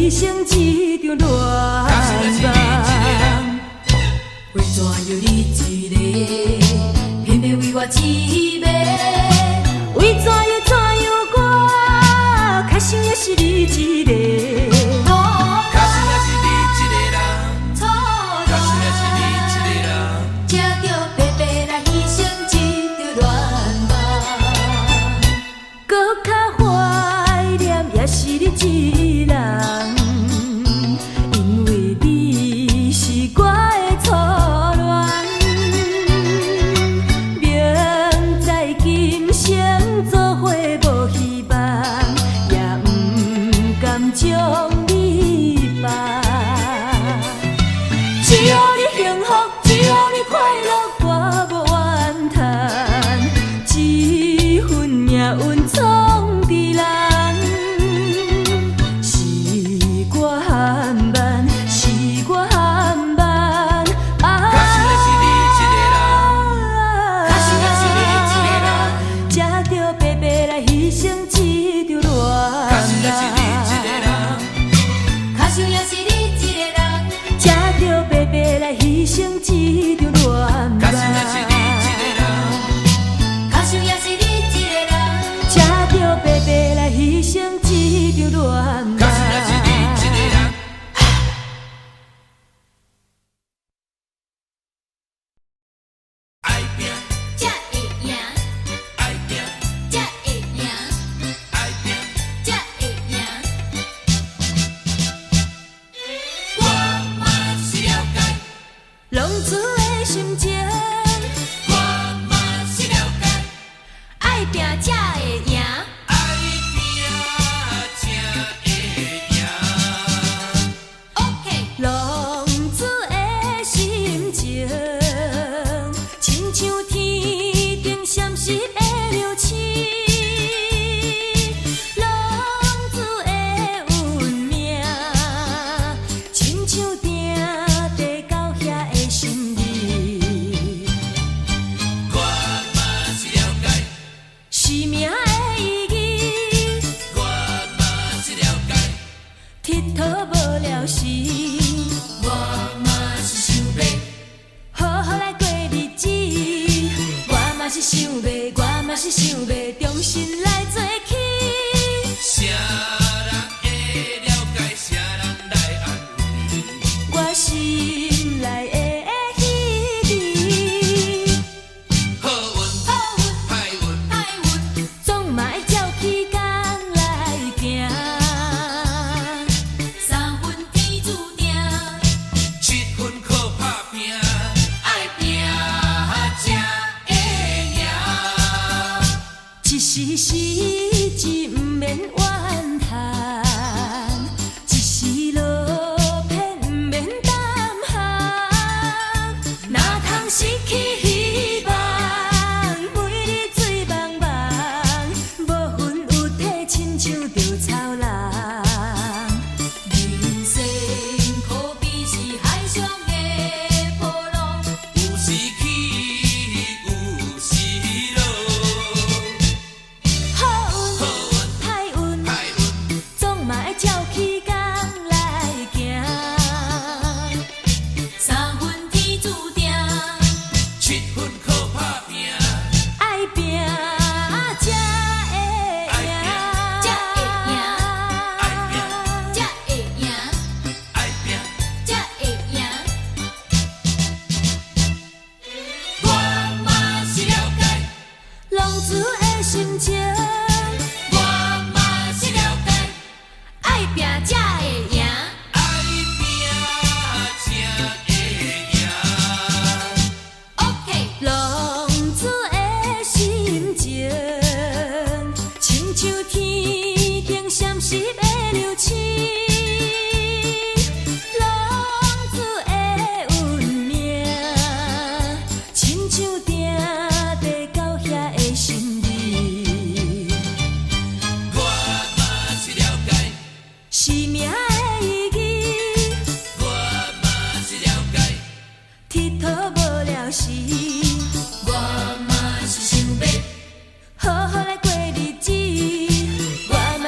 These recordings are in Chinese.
牺牲一场乱梦。为怎样你一个，偏偏为我一个？为怎样我，较想也是你一个？一人，因为你是我的初恋，明知今生做伙无希望，也不甘将你放。只要你幸福，只要你快乐，我无怨叹，这份命运创伫人。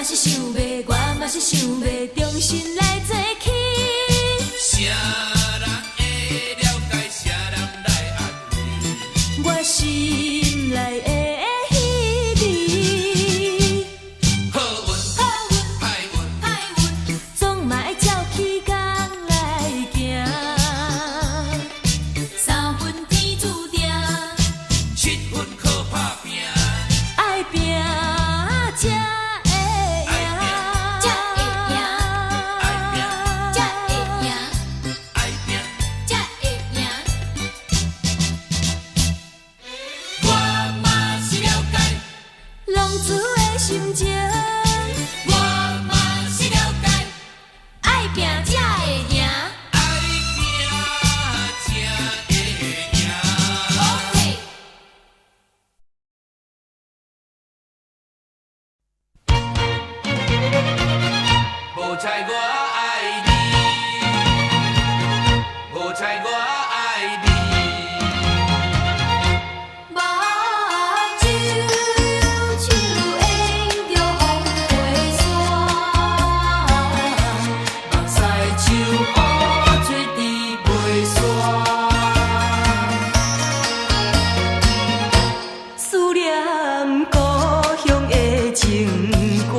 是想要，我嘛是想要重新来。猜我爱你，无猜我爱你。目睭手牵着风飞山，目屎像雨水滴袂散。思念故乡的情歌。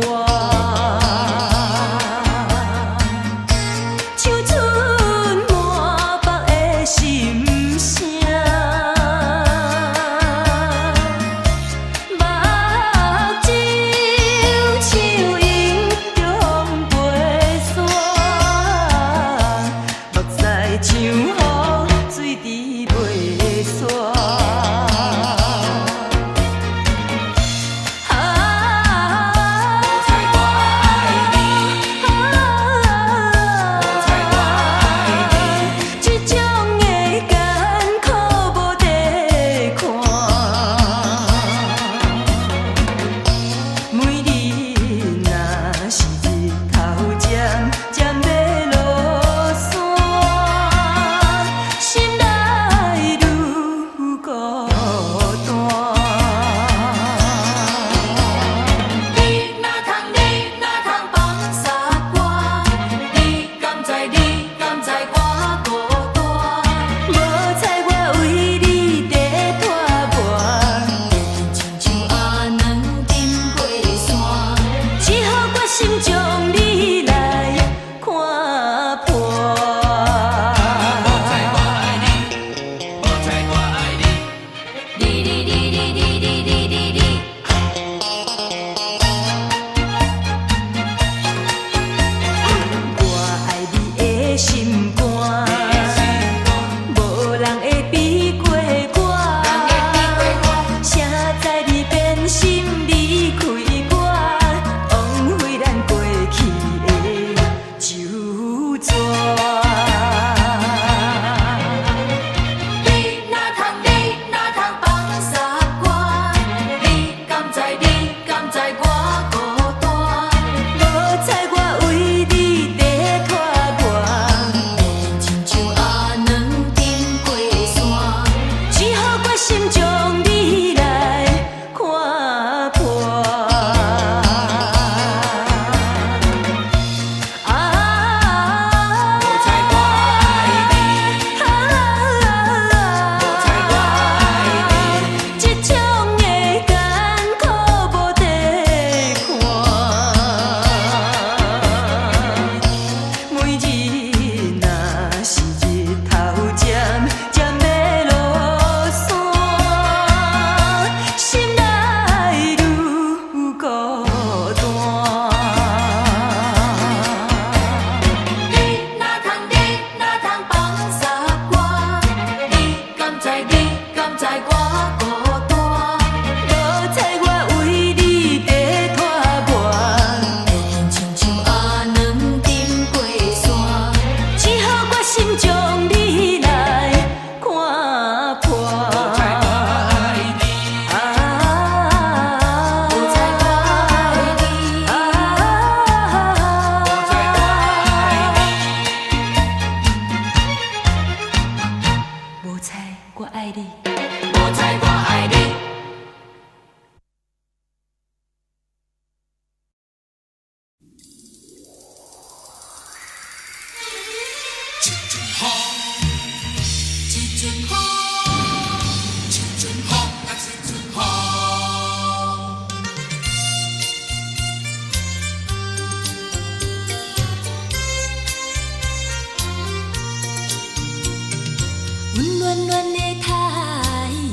暖暖的太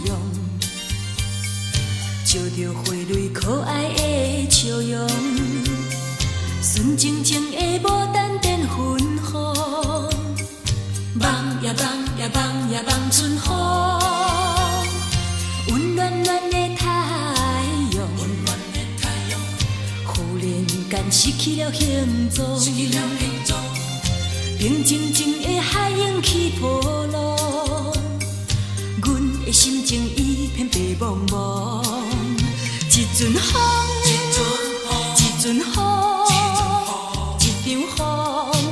阳，照着花蕊可爱的笑容，纯净净的牡丹变粉红，梦呀梦呀梦呀梦春风，温暖暖的太阳，忽然间失去了形状，平静静的海涌起波浪，阮的心情一片白茫茫。一阵风，一阵风，一场风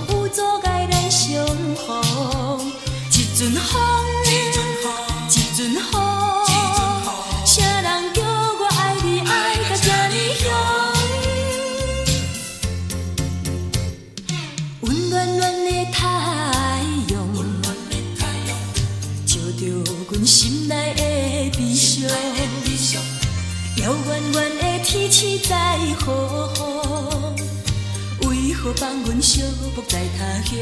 有阻碍咱相逢，一阵风，一阵雨，啥人叫我爱你爱到这呢凶？温暖暖的太阳，照着阮心内的悲伤。遥远远的天气在雨雨，为何放阮寂寞在他乡？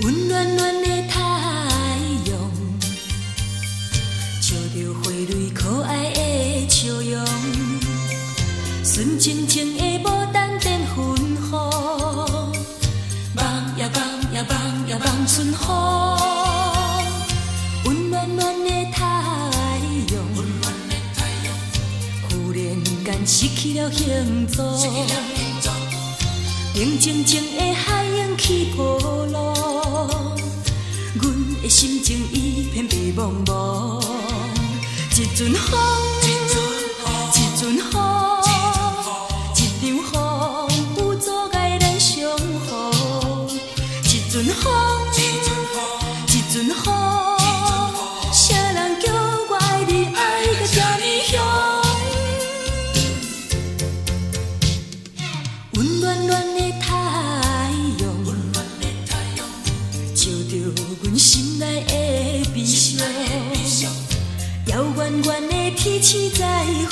温暖暖的太阳，照着花蕊可爱的笑容，纯净净的牡丹电芬芳，望呀望呀望呀望春风。温暖暖的太阳，忽然间失去了形状。平静静的海洋起波浪，阮的心情一片白茫茫。一阵风，一阵雨，一场风有阻碍咱相逢。一阵风，一阵雨，啥人叫我爱你爱到这呢凶？温暖暖的太阳，照着阮心内的悲伤。遥远远的天气在雨雨，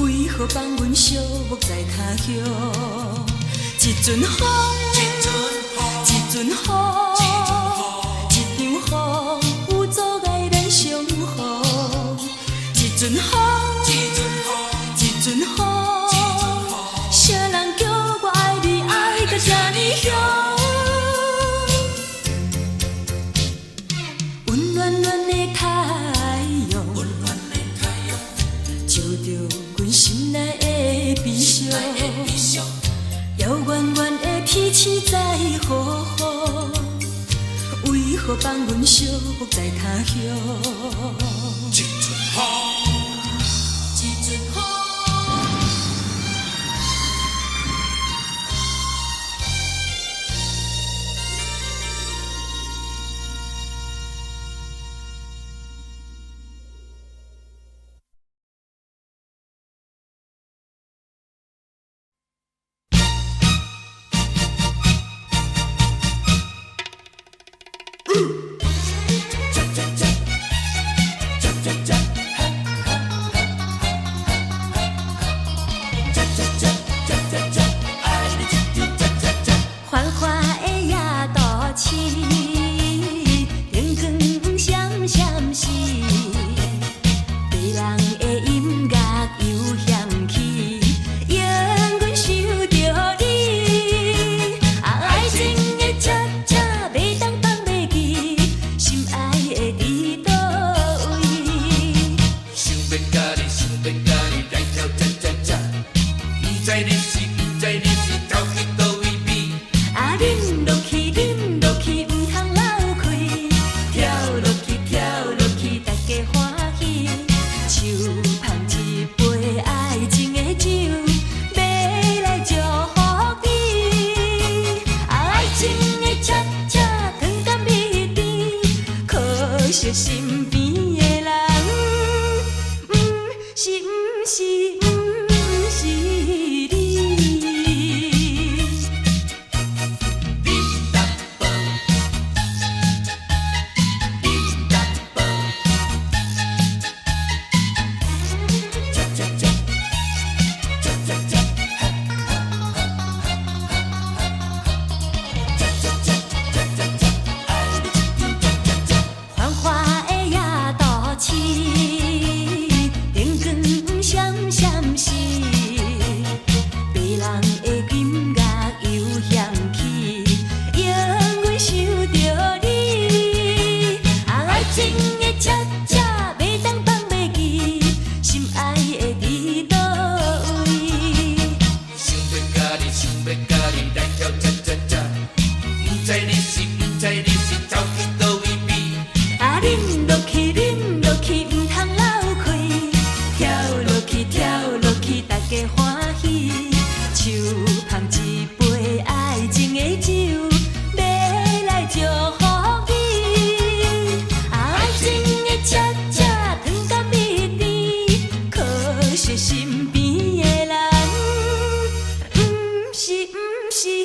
为何放阮寂寞在他乡？一阵风，一阵雨，一场风有阻碍咱相逢。一阵风，一阵雨，啥人叫我爱你爱到这呢凶？温暖暖的太阳，照着阮心内的悲伤。遥远远的天气在雨雨，为何放阮寂寞在他乡？一阵风，一阵风。繁华的夜都市，灯光闪闪时，别人的音乐又响起，让阮想着你。爱情的恰恰袂当放袂记，心爱的伫倒位？想要甲你，想要甲你来跳恰恰恰，不知你是跳去倒位比？啉落去，唔通流开，跳落去，大家欢喜。手捧一杯爱情的酒，要来祝福你。爱情的恰恰，糖甘蜜甜，可惜身边的人，是毋是你？繁华的夜都市，灯光闪闪时，别人的音乐又响起，让阮想着你。爱情的恰恰袂当放袂记，心爱的伫倒位？想要甲你，想要甲你来跳恰恰恰，不知你是走去倒位边。啊，啉落去，啉落去，唔通流气，跳落去，跳落去，大家欢喜。手捧一杯爱情的酒，要来祝福你。啊，爱情的恰恰糖到蜜甜，可惜身边的人，不是。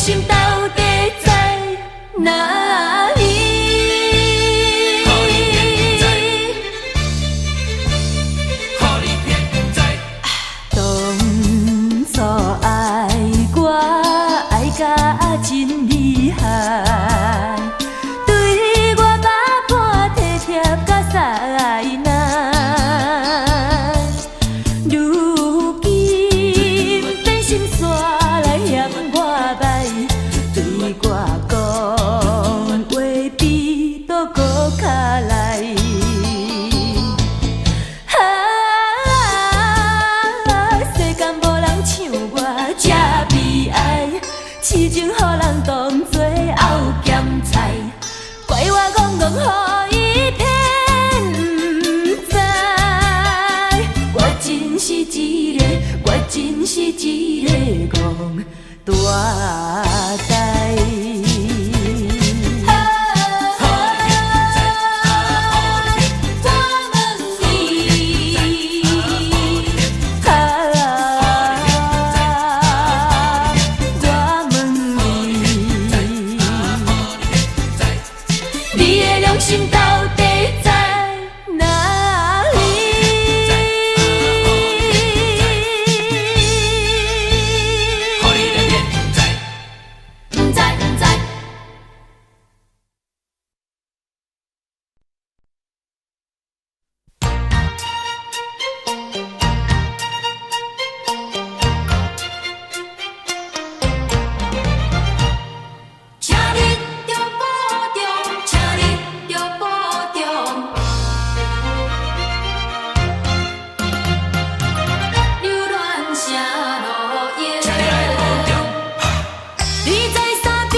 心到底在哪里？当初爱我爱甲真厉害，对我把破体贴甲塞难。如今变心煞来嫌我歹，对我讲话比倒搁较来。世间无人像我这悲哀，痴情予人当作敖咸菜，怪我戆戆予伊骗不知。我真是一个戆大呆。心到底在哪里？不知。请你着保重，请你着保重。流乱啥路用？你在山边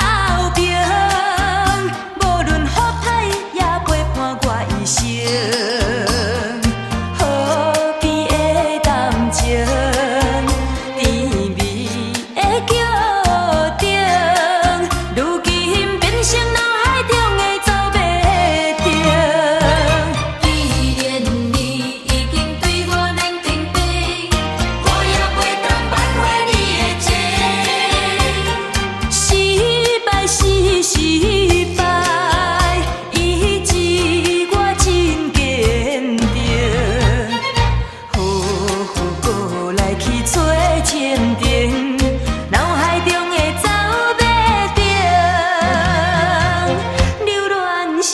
后边，无论好歹也陪伴我一生。河边的谈情，甜蜜的桥顶，如今变成脑海中的走马灯。既然你已经对我冷冰冰，我也袂当挽回你的情。失败是失败，以致我真坚定。好过来去找千定，脑海中的走马灯，流乱啥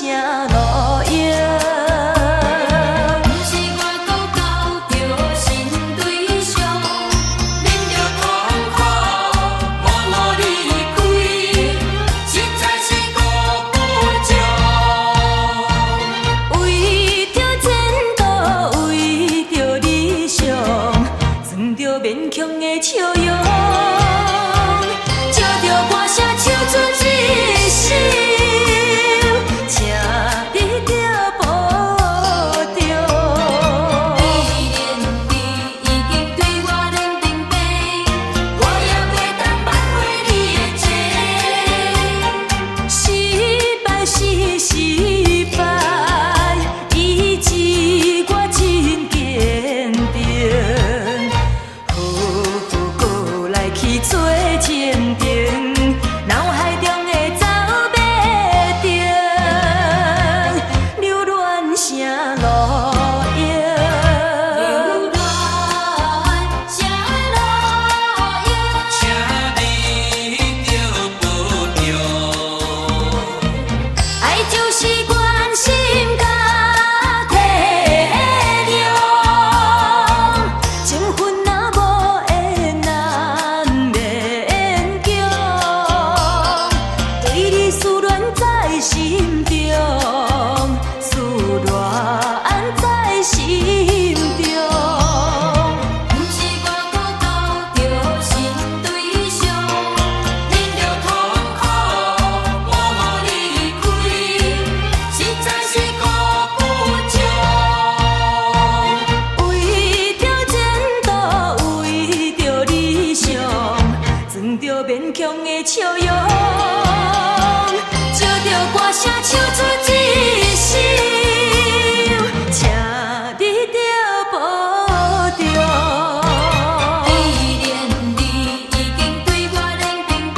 路用？不是我搁交着新对象，忍着痛苦默默离开，实在是顾不上。为着前途，为着理想，装着勉强的笑容，借着歌声唱出一首，请你着保重。既然你已经对我冷冰冰，我也袂当挽回你的情。失败是失败，以致我真坚定。好过来去做千定，脑海中的走马灯，流乱啥路用？流乱啥路用？请你着保重。爱就是关心甲体谅，情分若无缘难勉强，对你思恋在心中，思恋在心中。不是我搁交着新对象，忍着痛苦默默离开，实在是顾不上。为着前途，为着理想，装着勉强的笑容，借着歌声唱出一首，请你着保重。既然你已经对我冷冰冰，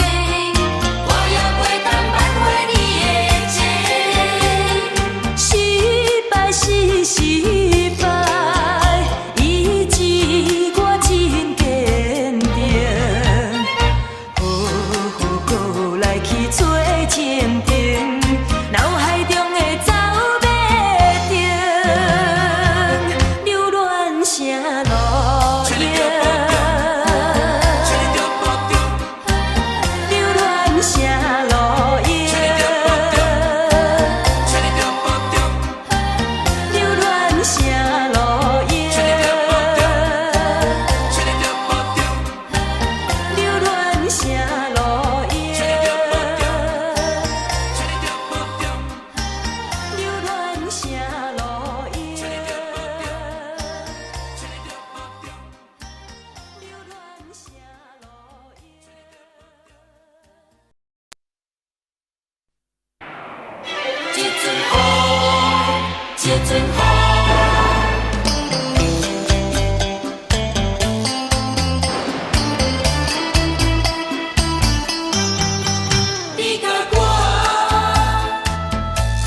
阵雨。你甲我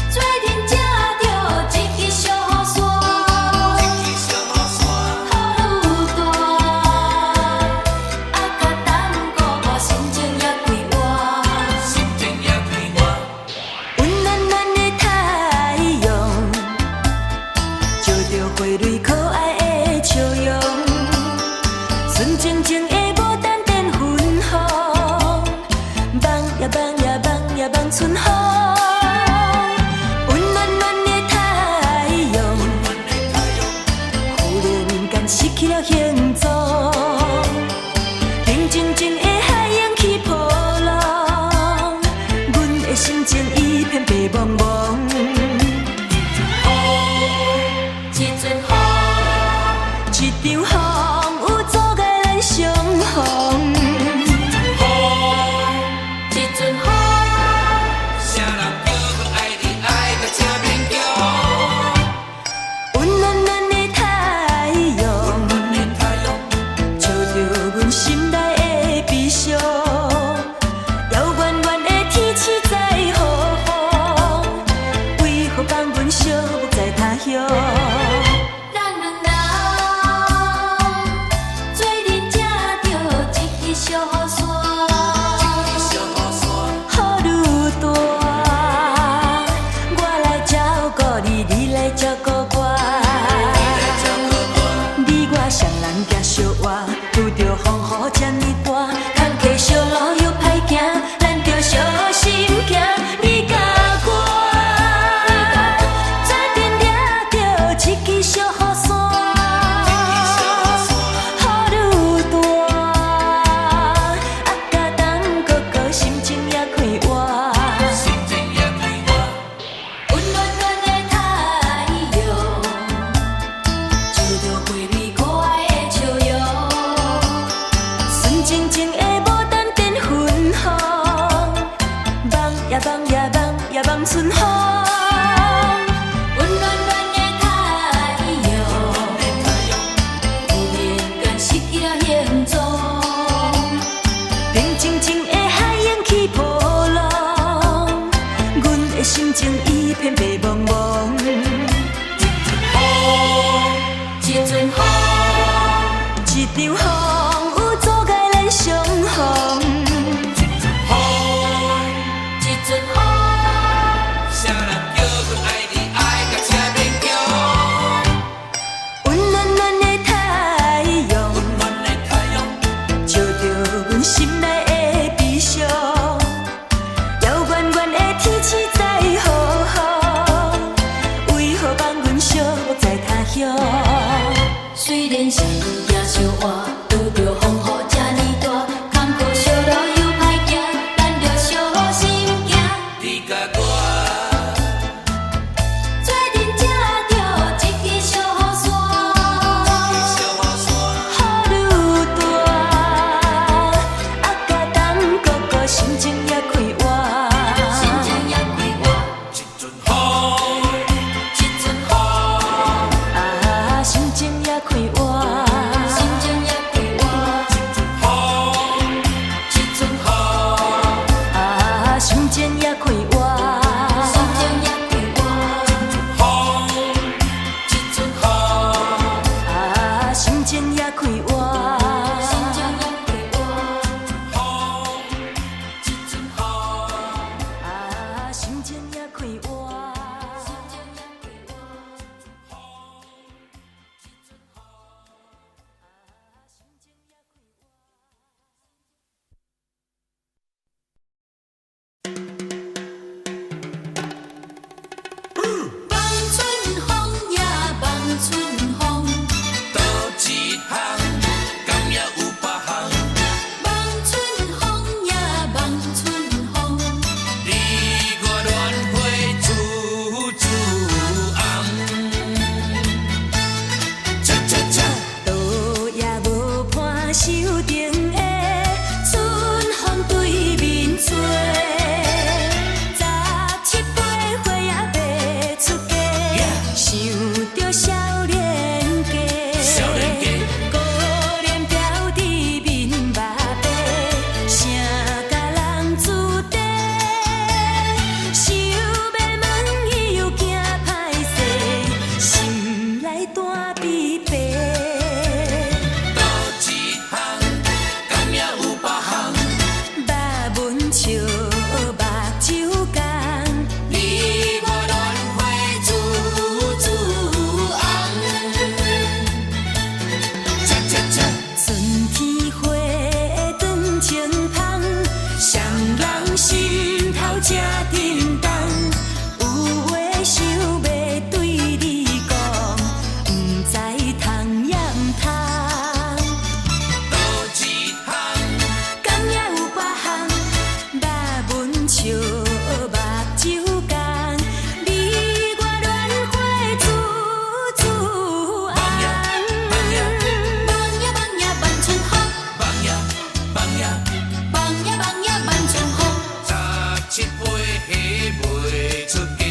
做阵才着一支小雨伞，雨愈大，啊甲耽搁我心情也快活。温暖暖的太阳，照着花蕊可爱的笑容，纯净净的无淡淡芬芳，梦呀梦呀梦呀梦春风。温暖暖的太阳，忽然间失去了形状，平静静的海洋起波浪，阮的心情一片白茫茫。一阵雨，一场风，有阻碍咱相逢。一阵雨，啥人叫我爱你爱到这勉强？温暖暖的太阳，照着阮心内的悲伤。遥远远的天气在雨风，为何放阮寂寞在他乡？咱两人做阵才着一支小雨伞，雨愈大，我来照顾你，你来照顾我。你我双人行相活，拄着风雨这呢大，坎坷小路又歹行，咱着小心行。你甲我做阵抓着一支小雨伞，雨愈大，啊甲冬哥哥心情也快活。温暖暖的太阳，照着花蕊可爱的笑容，纯净净的无淡淡芬芳，梦呀梦呀梦呀梦春风。温暖暖的太阳，忽然间失去了形状，平静静的海洋起波浪，阮的心情一片白茫茫。一阵雨，一场风，有阻碍咱相逢。一阵雨，啥人叫我爱你爱到这勉强？温暖暖的太阳，照着阮心内的悲伤。遥远远的天气在雨风，为何放阮寂寞在他乡？虽然相遇也相活。笑目睭红，你我轮回煮煮红。恰恰恰，春天花长青芳，双人心头正叮当。有话想要对你讲，不知通也唔通。多一项，敢也有别项，肉文笑目睭红，你我轮回煮煮红。放呀放呀放呀望春风，放呀放呀，放呀放呀望春风。 17杯还袂出价，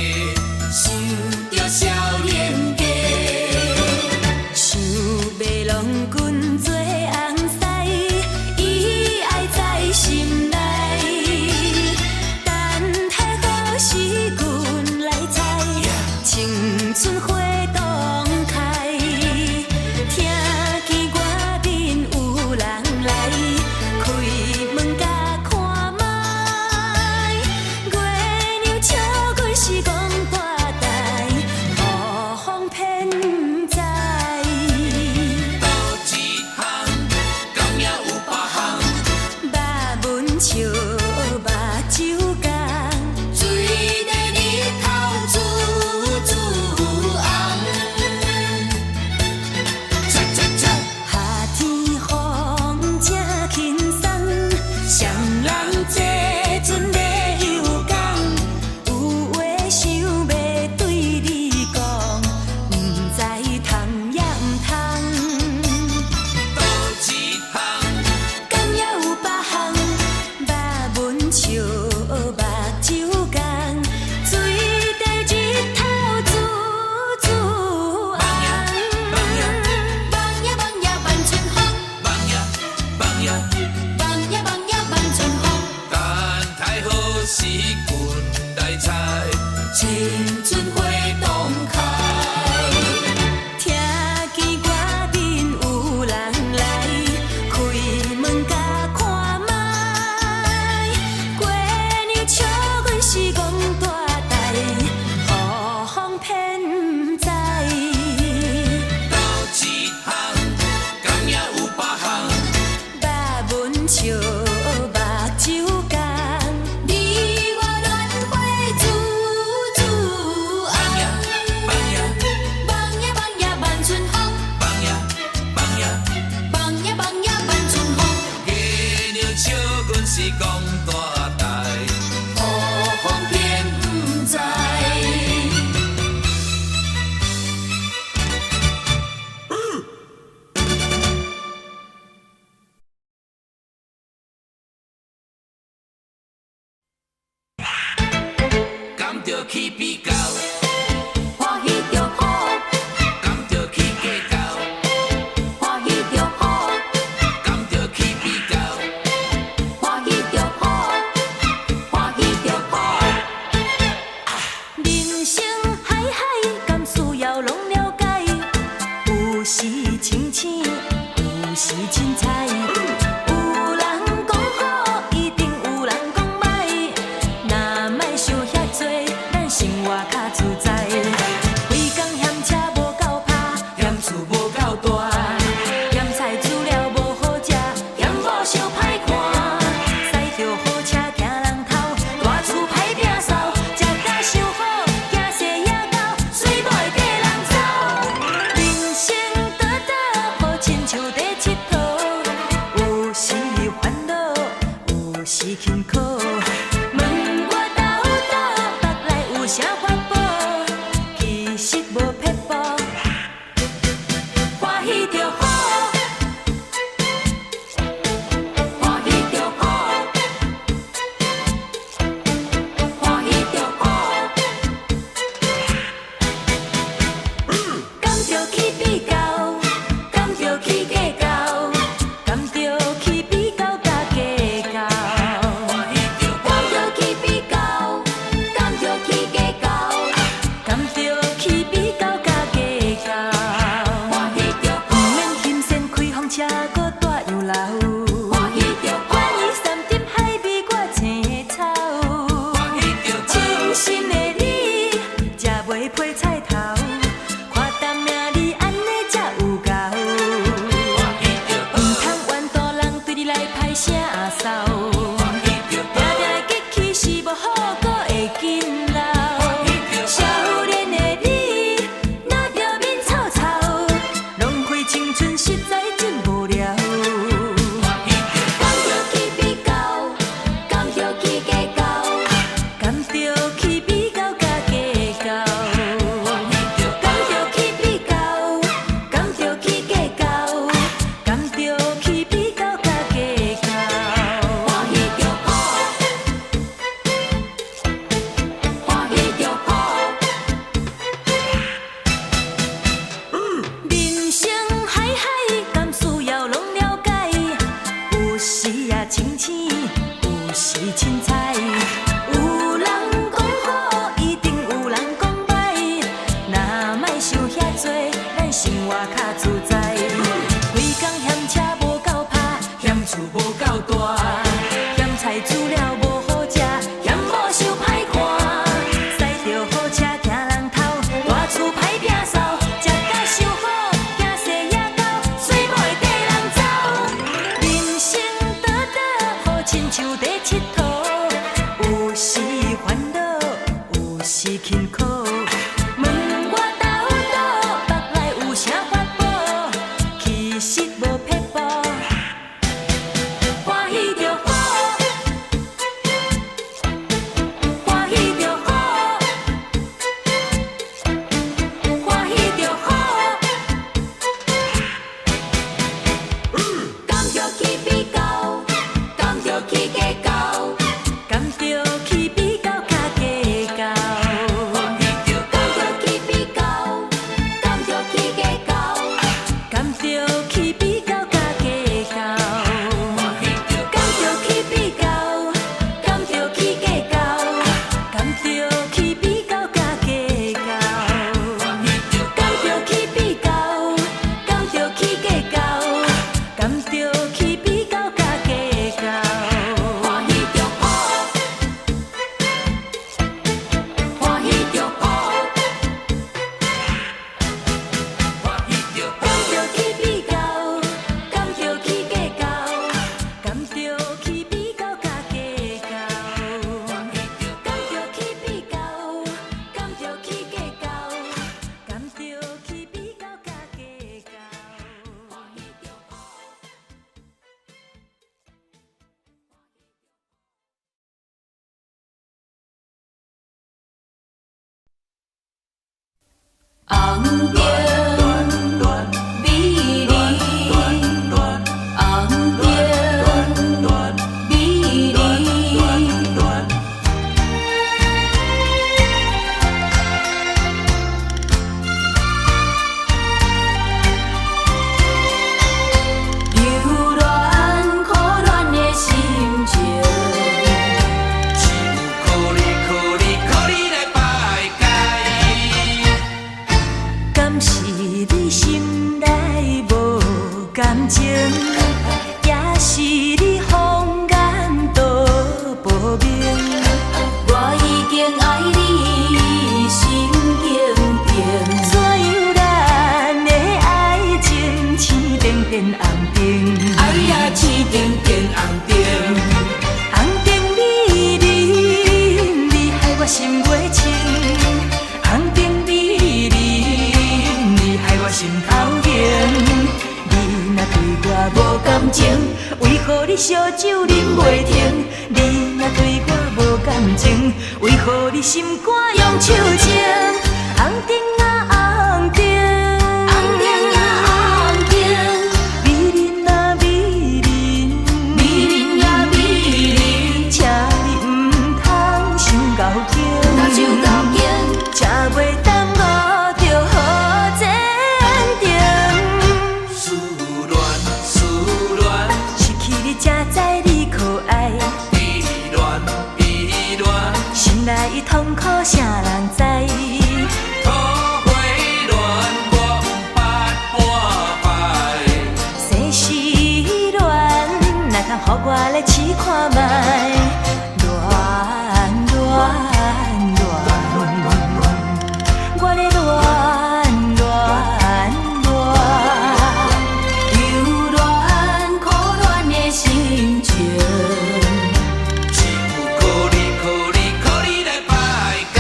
想着少年家，想要郎君做红婿，伊爱在心内。等待好时君来采，青春花动开。听见外面有人来，开门甲看卖。月娘笑阮是讲大代，何妨偏知。多一项，敢也有别项，肉文笑目睭红，水在日头煮煮红。恰恰恰，夏天风正轻松，双人坐船咧游港。有话想要对你讲，不知通也唔通。多一项，敢也有别项，肉文笑目睭红，水在日头煮煮红。放呀放呀望春风，放呀放呀，放呀放呀望春风。等待好时君来采，青春花动开，听见外面有人来，开门甲看卖。月娘笑阮是讲大代，何妨偏知。多一项，敢也有别项，肉文笑目睭红，你我轮回煮煮放呀红。放呀放呀放呀望春风，放呀放呀，放呀放呀望春风。月娘笑阮是讲大代。何妨偏不知。甘着去比较，欢喜就好，甘着去计较，欢喜就好，甘着去比较，欢喜就好，欢喜就好。人生海海，甘需要拢了解。有时清醒，有时凊彩。有人讲好，一定有人讲歹。若莫想遐多，咱生活较自在。规工嫌车无够拍，嫌厝无够大，嫌菜煮了无好食，嫌某相歹看。驶着好车行人头，大厝歹摒扫，食甲伤好，惊世也高，水某会嫁人走。人生短短，好亲像在佚佗，有时烦恼，有时轻苦。问我斗倒，腹内有啥法宝？其实无撇步，欢喜就好，欢喜就好，欢喜就好。甘着去比较，甘着去计较，甘着去比较甲计较。欢喜就是凊彩。有人讲好，一定有人讲歹，若莫想遐多，咱生活较自在。规工嫌车无够拍，嫌厝无够大，嫌菜煮了无好食，嫌某想歹看。驶着好车行人头，大厝歹摒扫，食甲伤好，惊世野狗，随某会跟人走。人生短短，好亲像在佚佗，有时烦恼，有时轻苦。问我斗倒，目内有啥法宝？其实无撇步，欢喜就好，欢喜就好，欢喜就好。甘着去比较，甘着去计较，甘着去比较甲计较。甘着去比较，甘着去计较，甘着去比较甲计较。甘着去比较，甘着去计较，甘着去比较甲计较。甘着去比较，甘着去计较，甘着去比较甲计较。欢喜就好，欢喜就好，甘着去比较，甘着去计较，甘着去比较甲计较。甘着去比较，甘着去计较，甘着去比较甲计较。红灯美丽，红灯美丽。流恋可恋的心情，苦你来排解。敢是你心内无感情，也是你风眼都无明。我已经爱你心静静，怎样咱的爱情青点点红灯？哎呀，青点点红灯，红灯美丽，你害我心袂清。红灯美丽，你害我心头凝。你若对我无感情，为何你烧酒啉袂停？你若对我无感情，为何你心肝用手情？红灯啊红灯，红灯啊红灯，美人啊美人，美人啊美人，请你唔通伤高兴，伤高兴，吃袂当我就好坚定。思恋，失去你才知你可爱，依恋，心内痛苦啥人知？土花恋，我不捌半摆。世事恋，哪通予我来试看卖？恋恋恋，我咧恋恋恋，流恋可恋的心情。苦你来排解。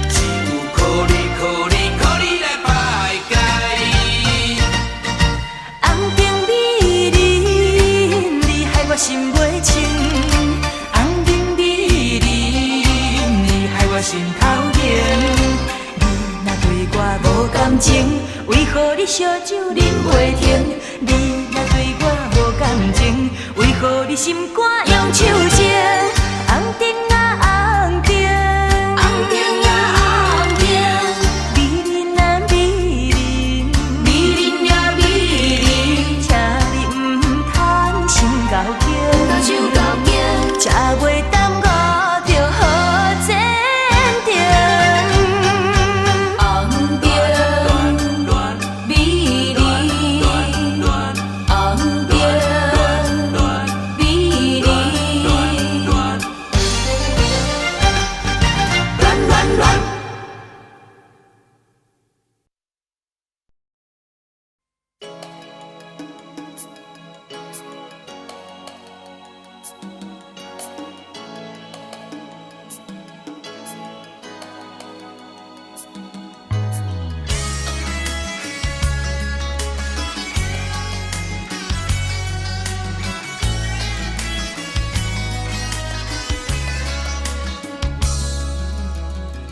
只有靠你靠你靠你来排解。红灯美人，你害我心袂清。红灯美人，你害我心头冷。你若对我无感情，为何你烧酒啉袂停？你若对我无感情，为何你心肝用手情？红灯啊红灯，红灯啊红灯，美人啊美人，美人呀美人，请你唔通心高惊，心高惊，才袂耽误着好前程。红灯美人，红灯美人。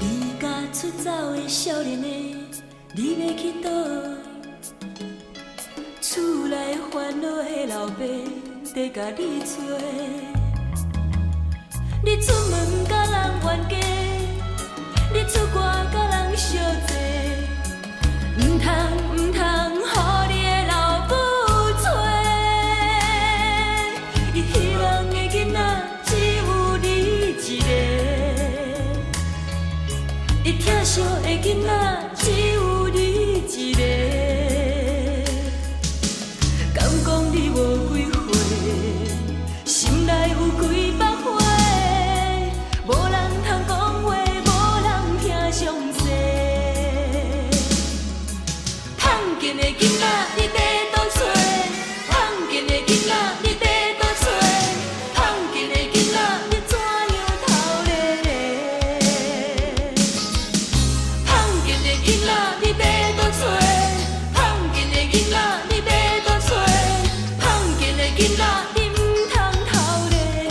离家出走的少年的，你要去倒位？厝内烦恼的老爸在甲你找。你出门甲人冤家，你出外甲人相济，唔通予你的老母找。伊希望的囡仔只有你一个。伊疼惜的囡仔只有你一个，敢讲你无几岁，心内有几百花，无人通讲话，无人听详细。胖见的囡仔你要倒找，胖见的囡仔你要倒找，胖见的囡仔你怎样头咧咧？胖见的囡仔你要倒找，胖见的囡仔你要倒找，胖见的囡仔你唔通头咧咧。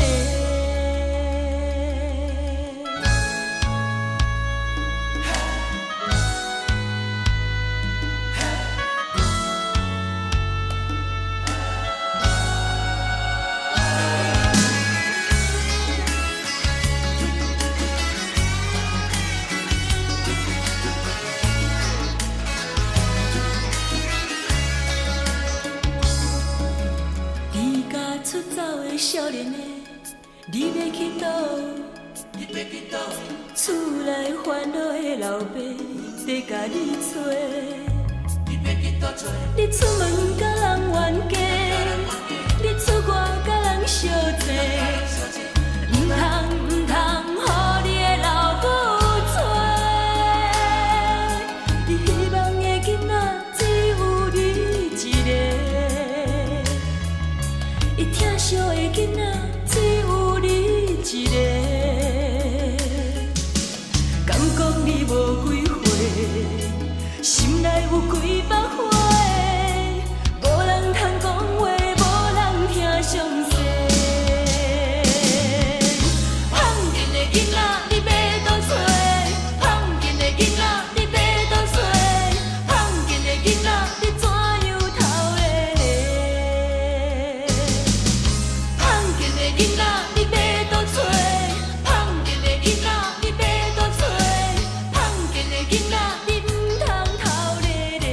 离家出走的少年的，你要去倒？你要去倒？厝内烦恼的老爸在甲你找。你要去倒找？你出门甲人冤家，你出外甲人相济，唔通予你的老母找。你希望的囡仔只有你一个。伊疼惜的囡仔只有你一个，敢讲你无几岁，心内有几百花，无人通讲话，无人听详细。胖见的囡仔你要倒找，胖见的囡仔你要倒找，胖见的囡仔你怎样头咧咧？胖见的囡仔你要倒找，胖见的囡仔你要倒找，胖见的囡仔你唔通头咧咧。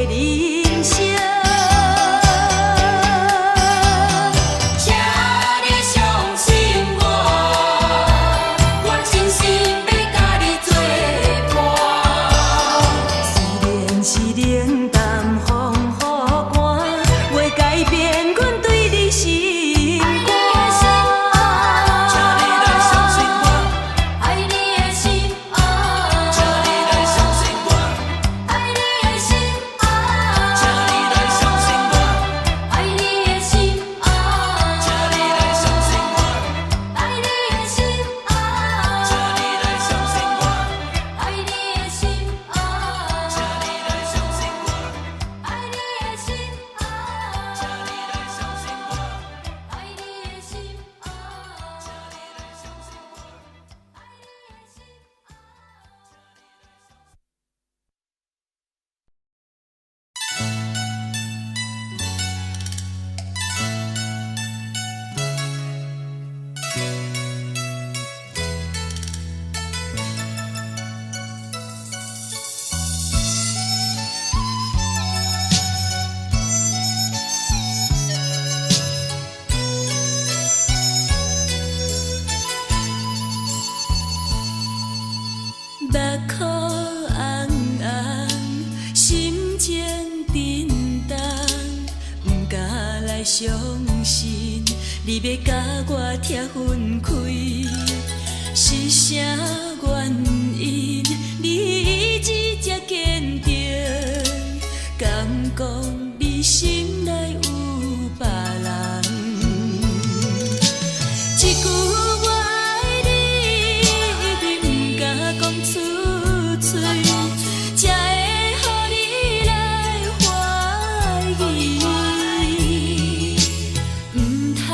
人生。请你相信我，我真心要甲你作伴。虽然是冷淡风雨寒，袂改变阮对你心肝。请你来相信我，爱你的心啊！请你来相信我，爱你的心啊！请你来相信我，爱你的心啊！请你来相信我，爱你的心啊！请你来相信我，爱你的心啊！请你来相信我，爱你的心啊！请你来相信我，爱你的心啊！请你来相信目眶红红，心情沉重，不敢来相信，你要甲我拆分开，是啥原因？你一直这坚定，敢讲你心内有别人？一句我爱你，一定不敢讲出嘴，才会予你来怀疑。唔通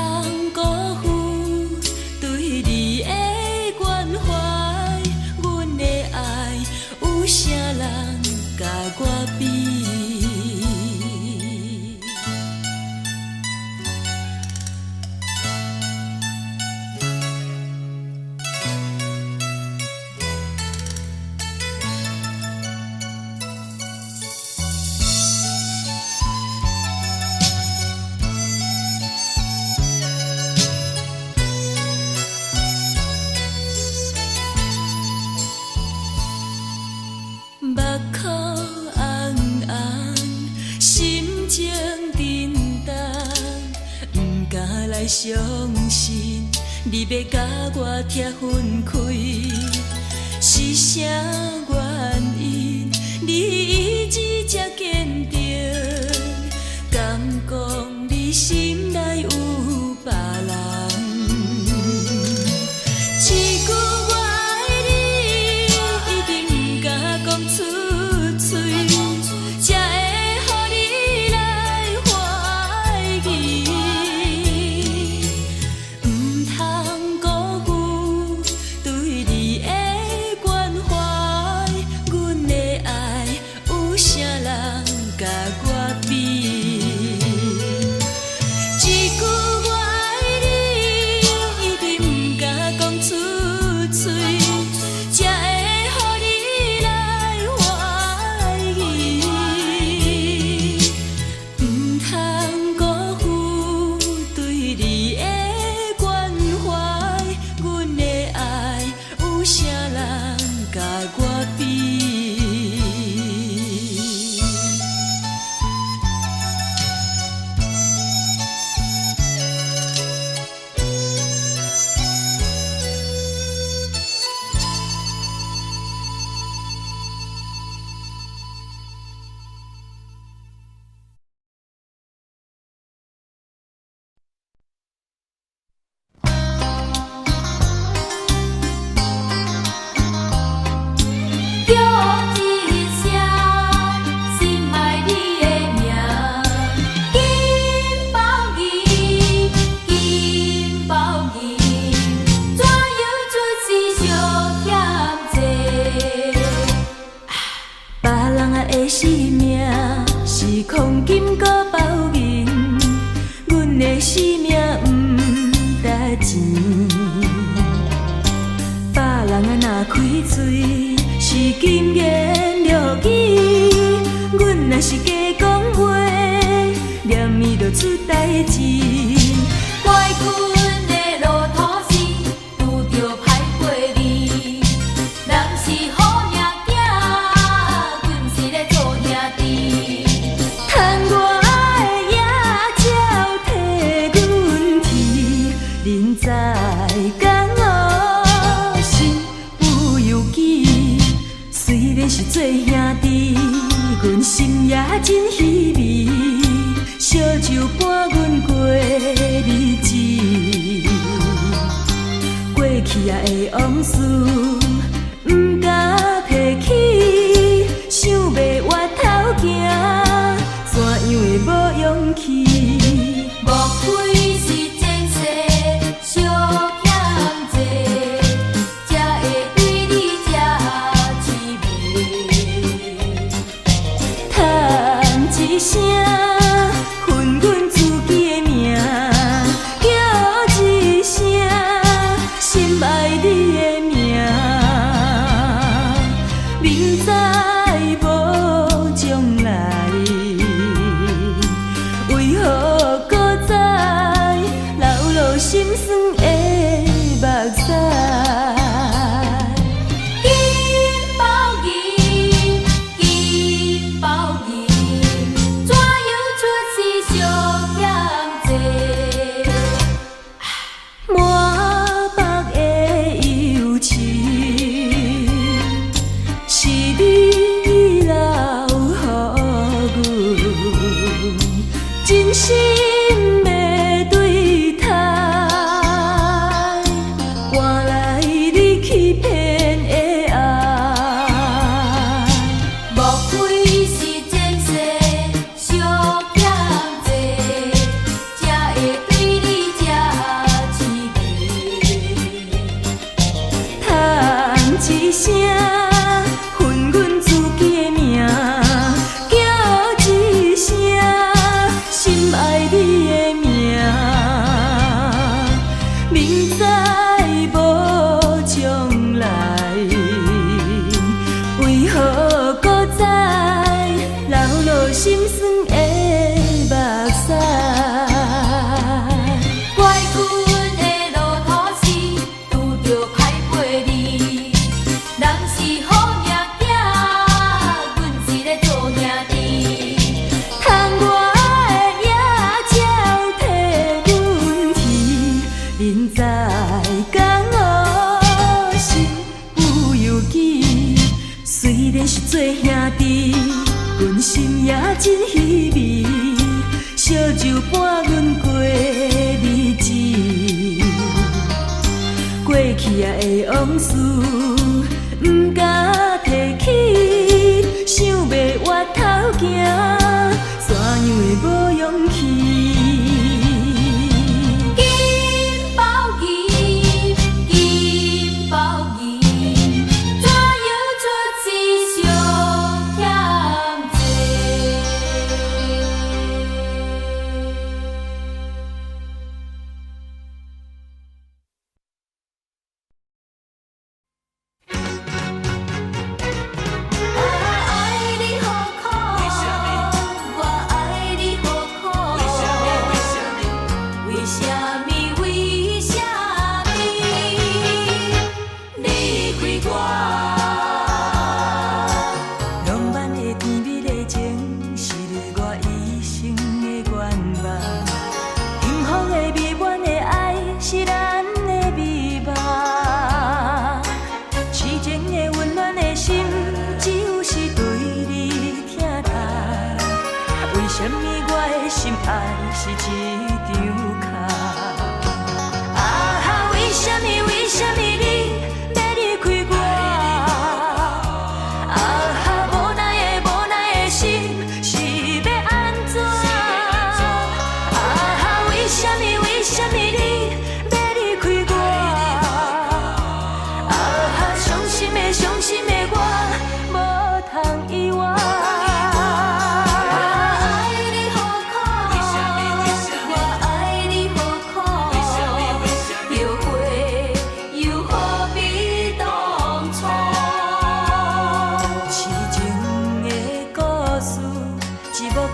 辜负对你的关怀，阮的爱有啥人甲我比？目眶红红，心情沉重，不敢来相信，你要甲我拆分开，是啥原因？你一直这坚定，敢讲你心内有别人？一句我爱你，一定不敢讲出嘴，才会予你来怀疑。唔通辜负对你的关怀，阮的爱有啥人甲我比？一句我爱你，一定不敢讲出嘴，才会予你来怀疑。唔通辜负对你的关怀，阮的爱有啥人甲我比？叫一声，心爱你的名，金包银，金包银，怎样出世上欠债？别人啊的生命是空金搁包银，阮的生命毋值钱。别人啊若开嘴是金言玉语，阮若是假讲话，念伊就出代志。怪阮的路途是拄着歹过你，人是好命囝，阮是咧做兄弟。趁我的野鸟替阮啼，恁知敢我心不由己？虽然是做兄弟，阮心也真稀微。烧酒伴阮过日子，过去啊的往事，毋敢提起，想要回头行，怎样会无勇气？莫非是前世相欠债，才会对你这滋味？叹一声。真稀微，烧酒伴阮过日子，过去啊的往事，毋敢提起，想要回头行，怎样会无勇气？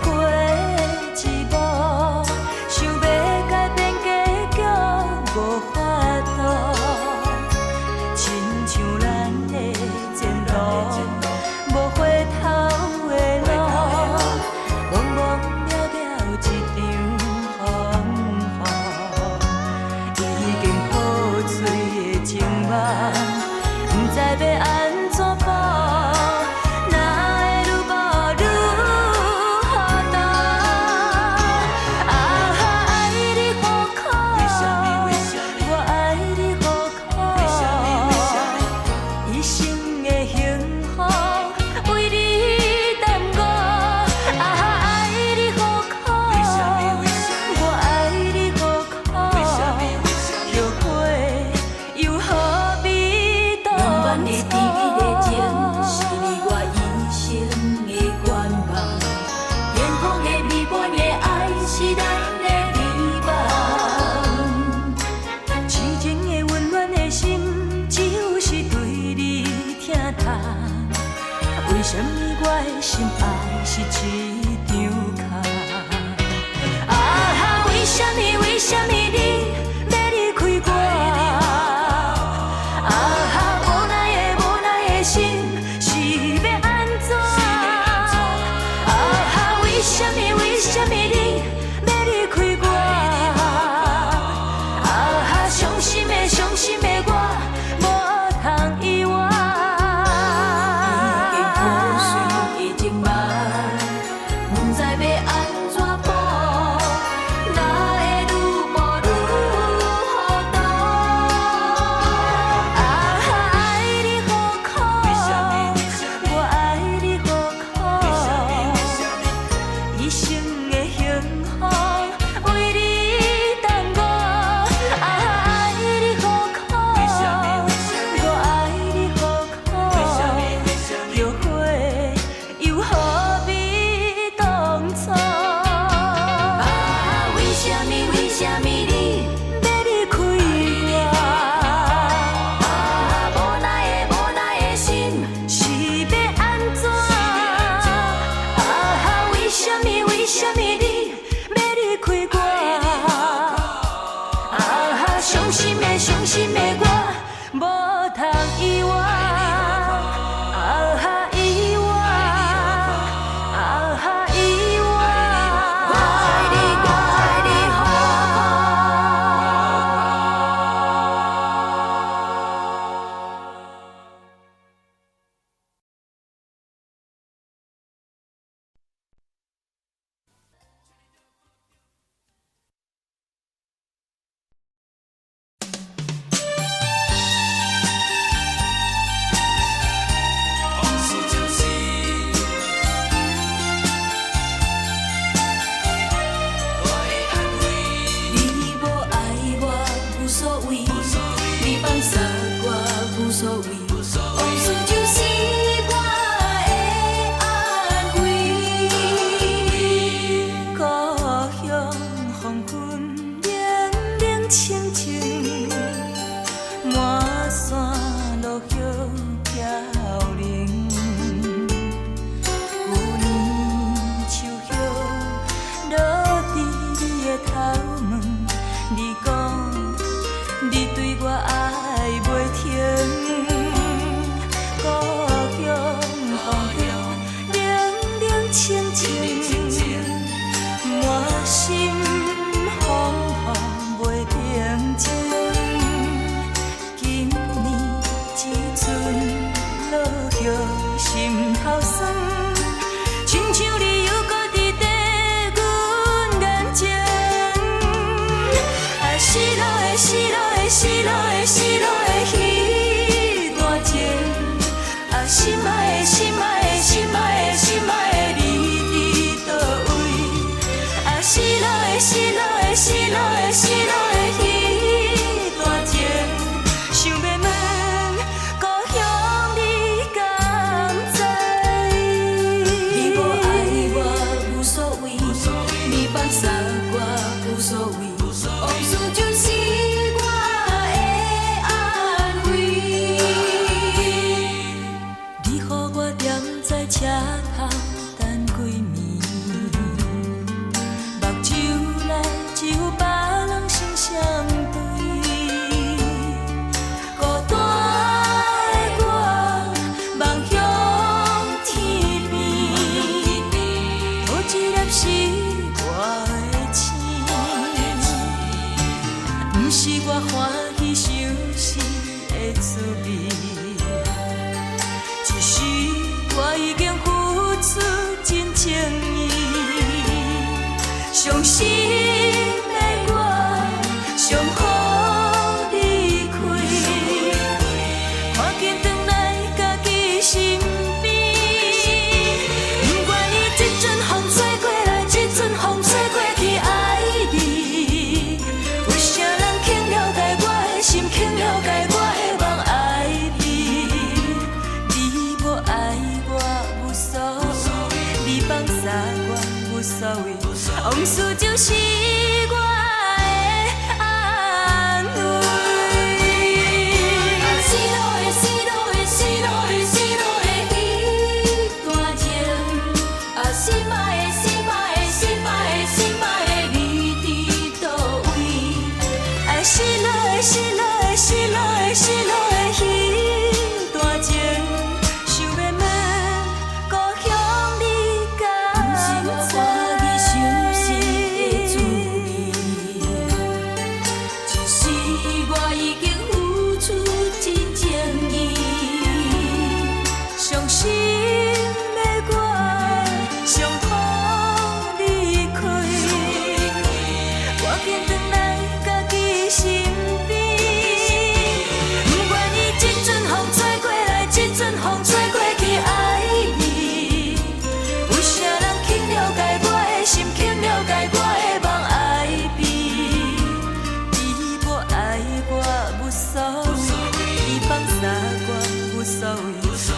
过一幕，想要改变结局无法度，亲像咱的前路，无回头的路，茫茫渺渺一场风雨，已经破碎的情梦，不知要安怎补。为什么我的心爱是一张空？啊哈！为什么你要离开我？啊哈！无奈的心是要安怎？啊哈！为什么你要离开我？啊哈！伤心的我无通遗忘。伤心的我无通遗忘，啊哈遗忘，啊哈遗忘。我爱你，我爱你，车头等几暝。伤心的我，上好离开，看见转来家己身边。不管你这阵风吹过来，这阵风吹过去，爱你。有啥人肯了解我的心，肯了解我的梦，爱你。你无爱我无所谓，你放下我无所谓。往事就是我的安慰。失落的，失落的，失落的，失落的彼段情，心爱的，心爱的，心爱的，心爱的你伫倒位？失落的，失落的，失落的，失落的彼段情，想要问故乡你敢知？伤心的我，上好离开，我紧转来家己身边。不管你这阵风吹过来，这阵风吹过去，爱你。有啥人肯了解我的心，肯了解我的梦，爱你。你无爱我无所谓，你放下我无所谓。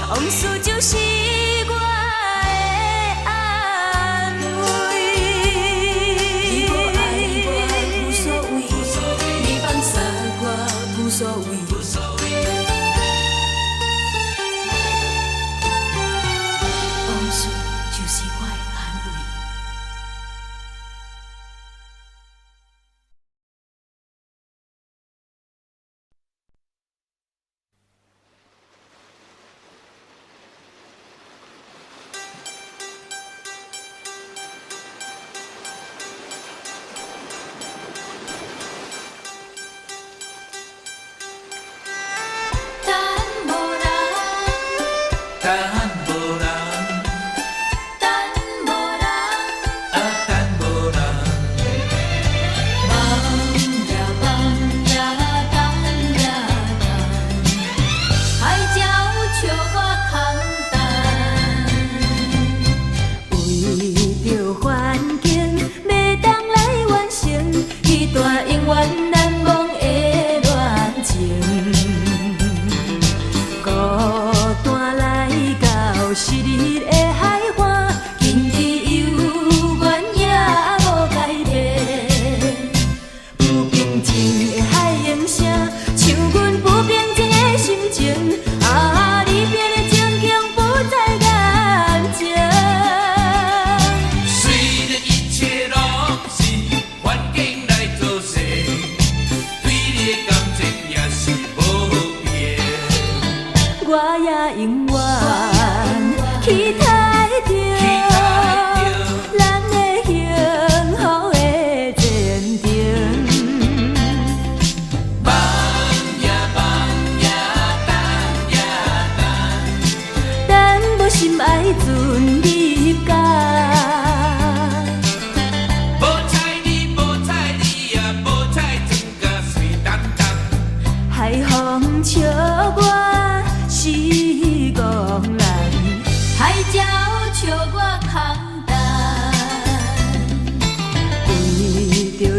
往事就是我的安慰。你无爱我无所谓，你放下我无所谓。往事就是我的安慰。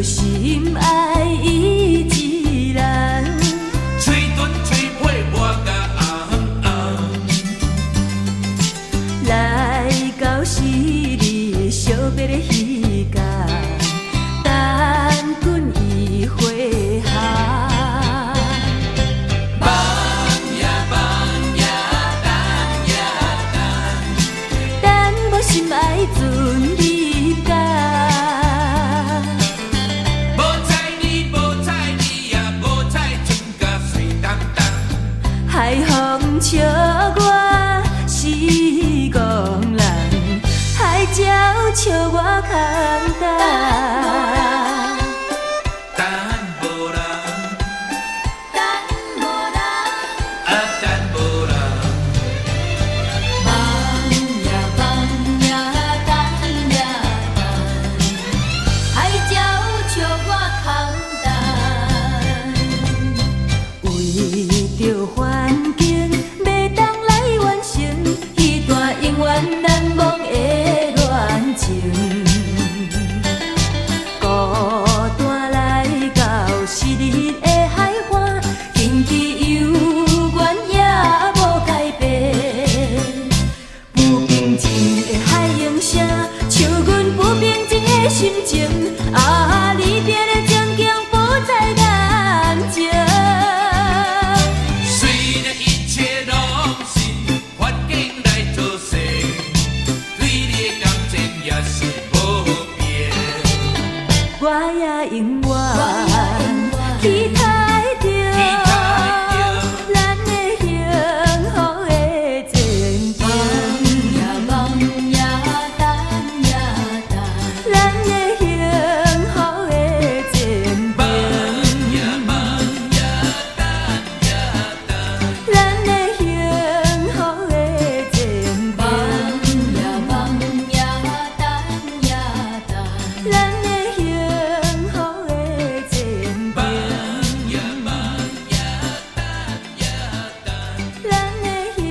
心爱伊一人，吹断吹破我甲来到死你惜别的彼间，等阮伊回下。梦呀梦呀，等呀等，等我心爱阵你家。海风笑我是戆人，海鸟笑我空单。环境，袂当来完成彼段永远难忘的恋情。孤单来到昔日的海岸，天气犹原也无改变。不平静的海涌声，唱阮不平静的心情。啊，离别的情景不再感情。虽然一切拢是环境来作祟，对你的感情也是无变。我也永远期待着咱的幸福的前程。望呀等呀等，咱的幸福的前程。咱的幸福的前程。望呀等呀等，咱的幸福的前程。咱的幸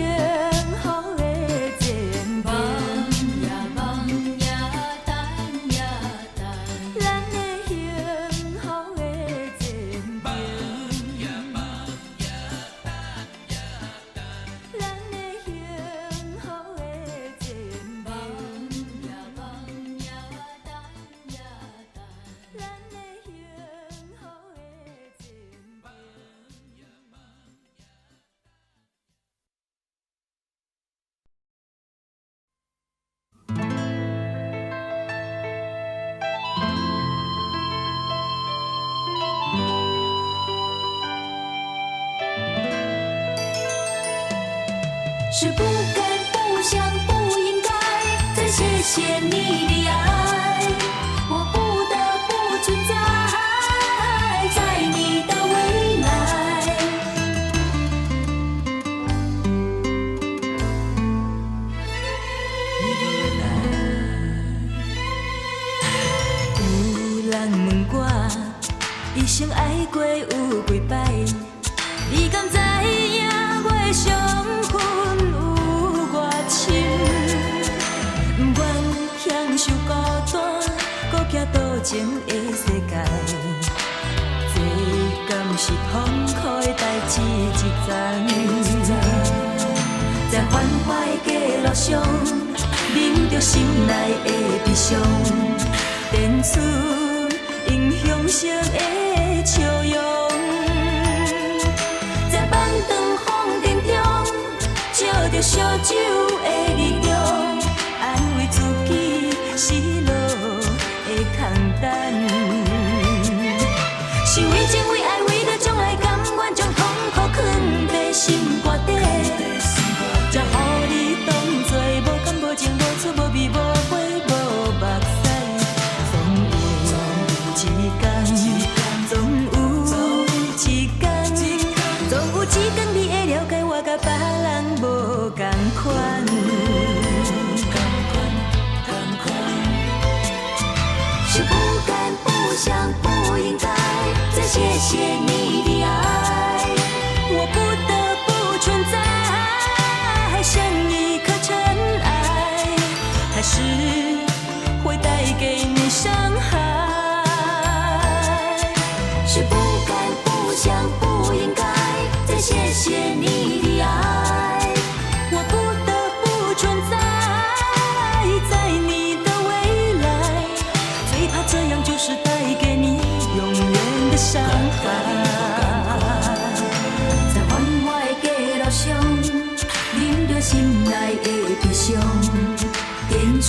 福的前程。望呀等呀等，咱的幸福的前程。咱的幸福的前程。是不该、不想、不应该再谢谢你的爱，我不得不存在在你的未来。有人问我，一生爱过有几摆？你敢知影我的伤痕有偌深？不愿享受孤单，搁行倒前的世界。这敢是痛苦的代志一桩？在繁华的街路上，忍着心内的悲伤，点出英雄式的笑容。在晚长风尘中，借着烧酒的力量，安慰自己失落的空单。是为情为爱为了将来，甘愿将痛苦藏在心肝底，才予你当作无感无情无趣无味无花无目屎。总有一天，总有一天，总有一天你会了解我甲别人无同款。是不该、不想、不应该再谢谢你的爱，我不得不存在，像一颗尘埃，还是会带给你伤害。是不该、不想、不应该再谢谢你的爱，我不得不存在在你的未来，最怕这样就是带给你永远的伤害。在繁华的街路上，忍着心内的悲伤，点出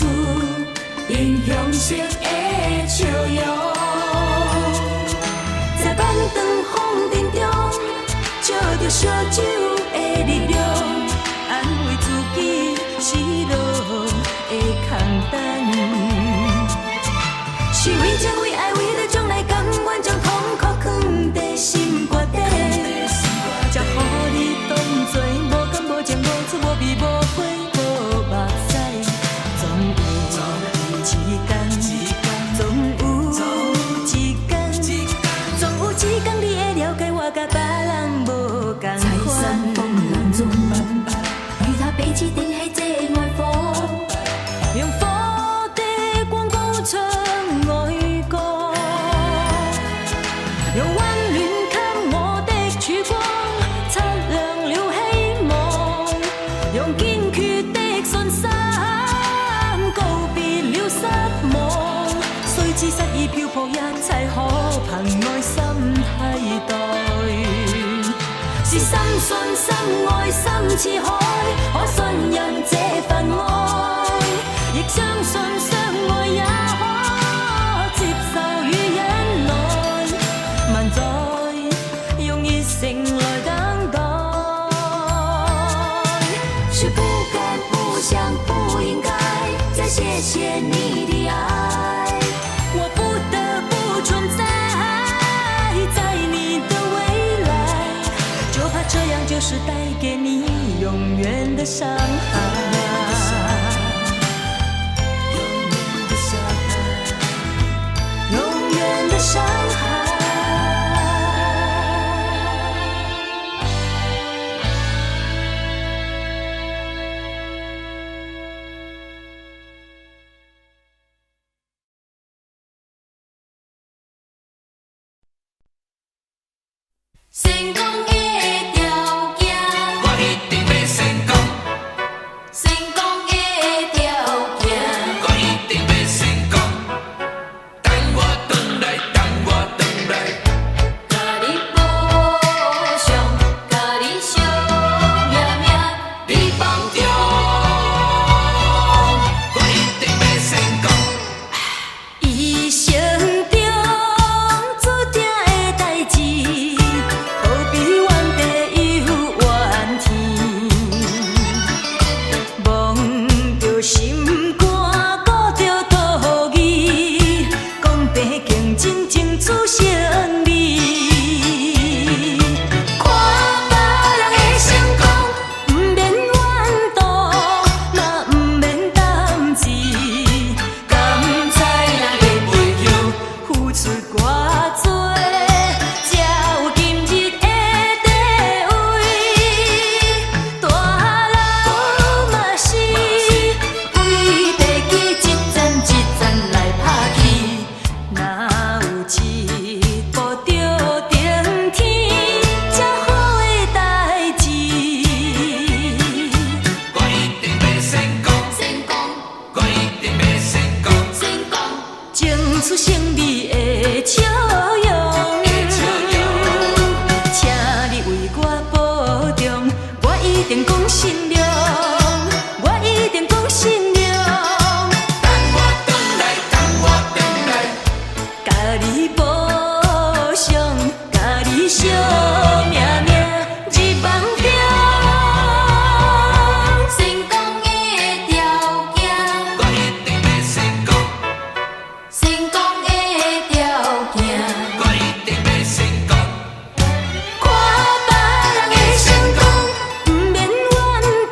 英雄式的笑容。在晚长风尘中，借着烧酒的力量，安慰自己失落的空单。是为情为爱为了将来，甘愿将痛苦藏在心肝底，才予你当作无感无情无趣无味无花无目屎。总有一天，总有一天，总有一天你会了解我甲别人无同款。自杀已漂泊，也才可凭爱心替代。是心信心爱心似海，可信任这份爱，亦相信相爱也可接受與忍耐，萬載用熱誠來等待。是不敢不想不應該再謝謝你的愛，我不得不存在在你的未來，就怕這樣就是帶給你永遠的傷害。傷害。成功的條件，我一定要成功。成功的條件，我一定要成功。等我回來，等我回來，甲你保障，甲你惜命命，你幫着，我一定要成功。一生中注定的代志，何必怨地又怨天？望着心肝，顧着道義，公平競爭，爭取勝利。看別人的成功，不免怨妒，嘛不免擔字，甘知人的背後付出偌多，才有今日的地位。大佬嘛是為地基一層一層來拍起，哪有一步着頂天，這好的代志。我一定要成功，成功，我一定要成功。成功，爭取勝利的笑容。請你為我保重，我一定講善良，我一定講善良，等我回來，等我回來，甲你保障，甲你惜命命日望中。成功的條件，我一定要成功，成功的條件。我一定要成功。看別人的成功，不免怨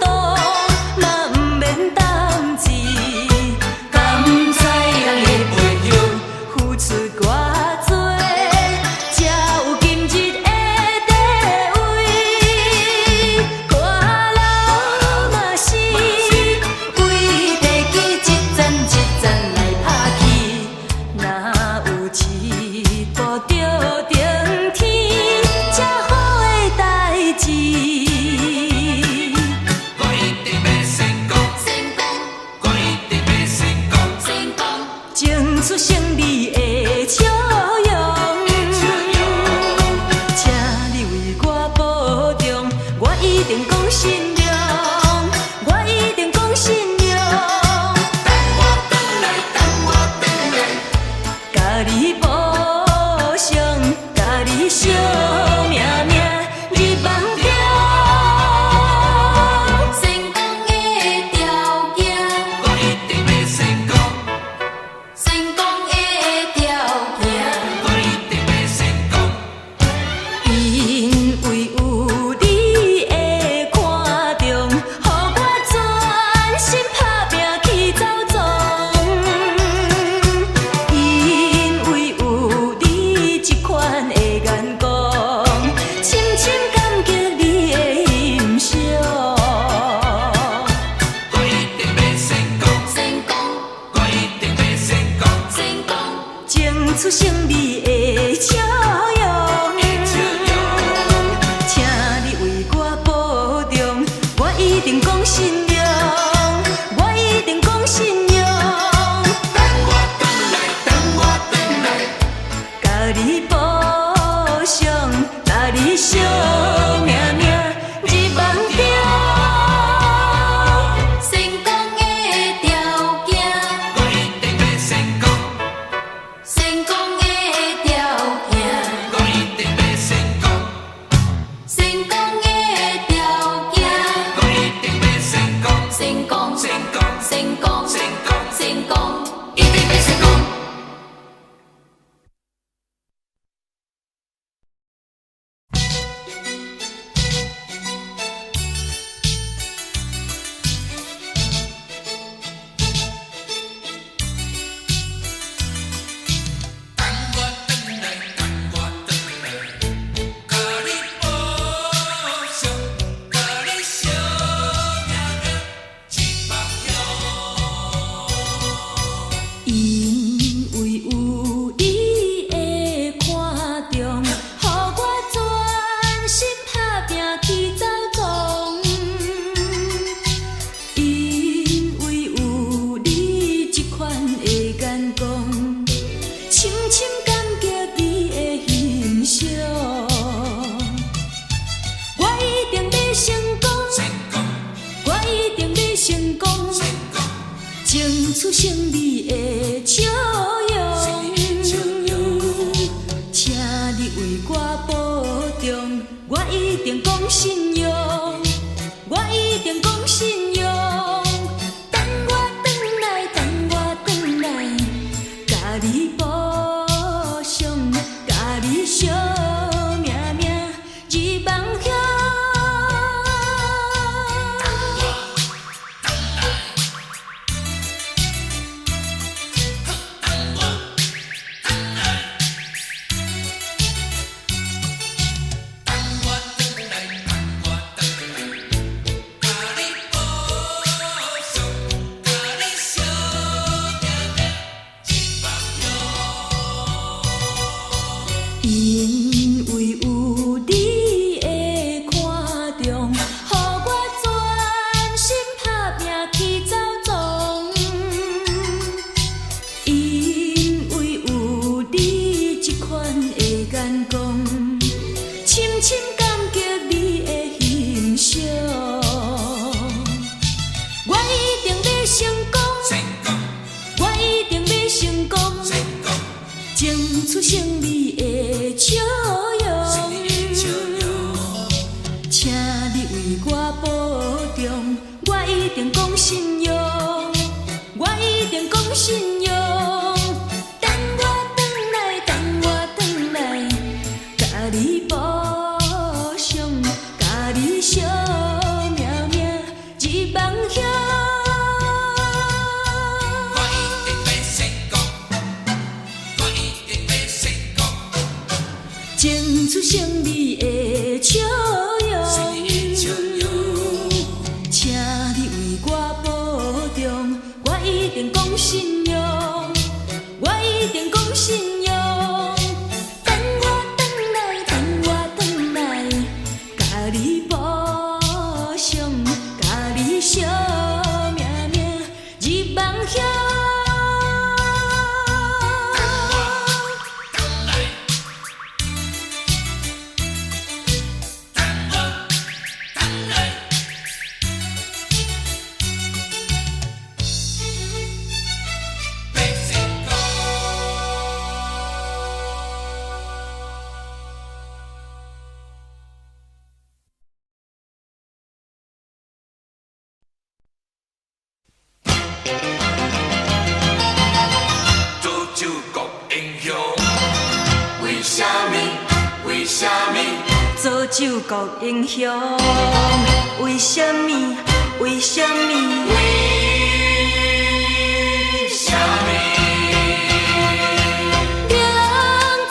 妒，嘛不免擔字，甘知人的背後付出偌多，才有今日的地位。大佬嘛是為地基一層一層來拍起，哪有一步着頂天，這好的代志。我一定要成功，成功，我一定要成功。成功，爭取勝利的笑容。請你為我保重，我一定講善良，我一定講善良，等我回來，等我回來，甲你保障，甲你惜命命日望中。成功的條件，我一定要成功，成功的條件。我一定要成功。因為有你的看重，予我專心打拼去走總。因為有你這款的眼光，深深感激你的欣賞。我一定要成功，成功，我一定要成功。成功，爭取勝利的笑容。請你為我保重，我一定講善良，我一定講善良，等我回來，等我胜利的笑容，请你为我保重，我一定讲信用，我一定讲信用。等我转来，等我转来，甲你保上，甲你惜命命日梦乡。因为有你的看重，予我全心打拼去走总。因为有你这款的眼光，深深感激你的欣赏。我一定要成功，我一定要成功，争取胜利的笑容，请你为我保重，我一定讲信用，我一定讲信用。等我转来，等我转来，甲你保上，甲你惜命命日梦乡。争取胜利的笑容，请你为我保重，我一定讲信用，我一定讲信用。等我转来，等我转来，甲你保上，甲你惜命命日梦乡。做救国英雄，为什么？为什么？做救国英雄，为什么？为什么？为什么？明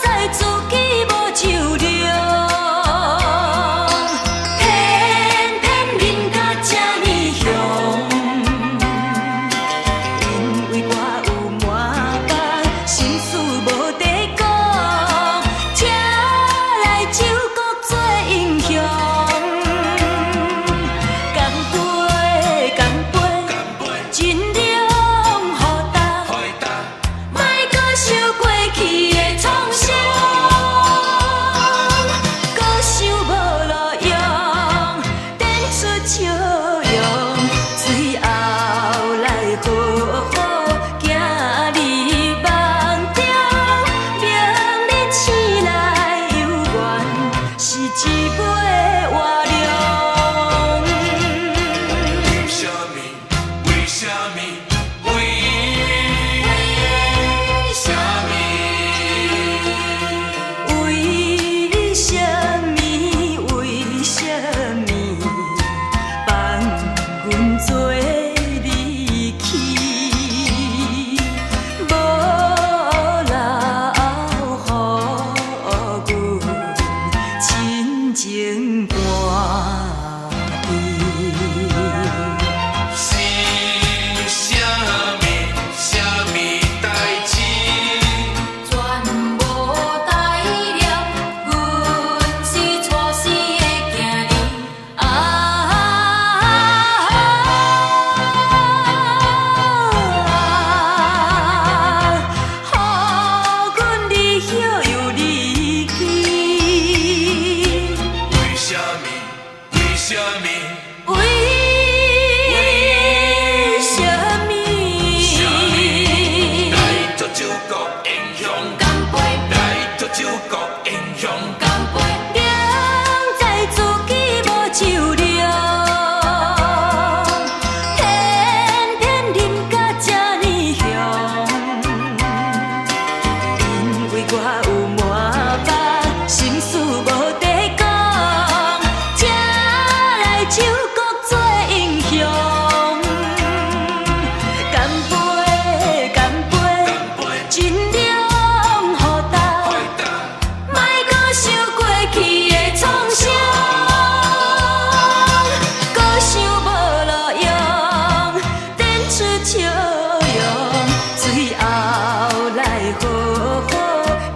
知自己无就量，偏偏人家这么凶。因为我有满腹心事无地讲，才来救国做英雄。干杯，干杯，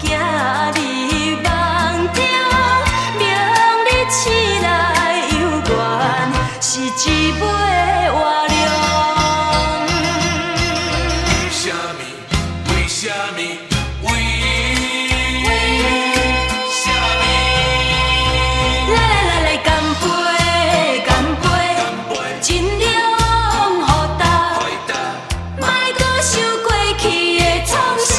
行入梦中，明日醒来犹原是一杯活龙。为什么？为什么？为什么？来，干杯，干杯，干杯，尽量互答，回答，莫搁想过去的创伤，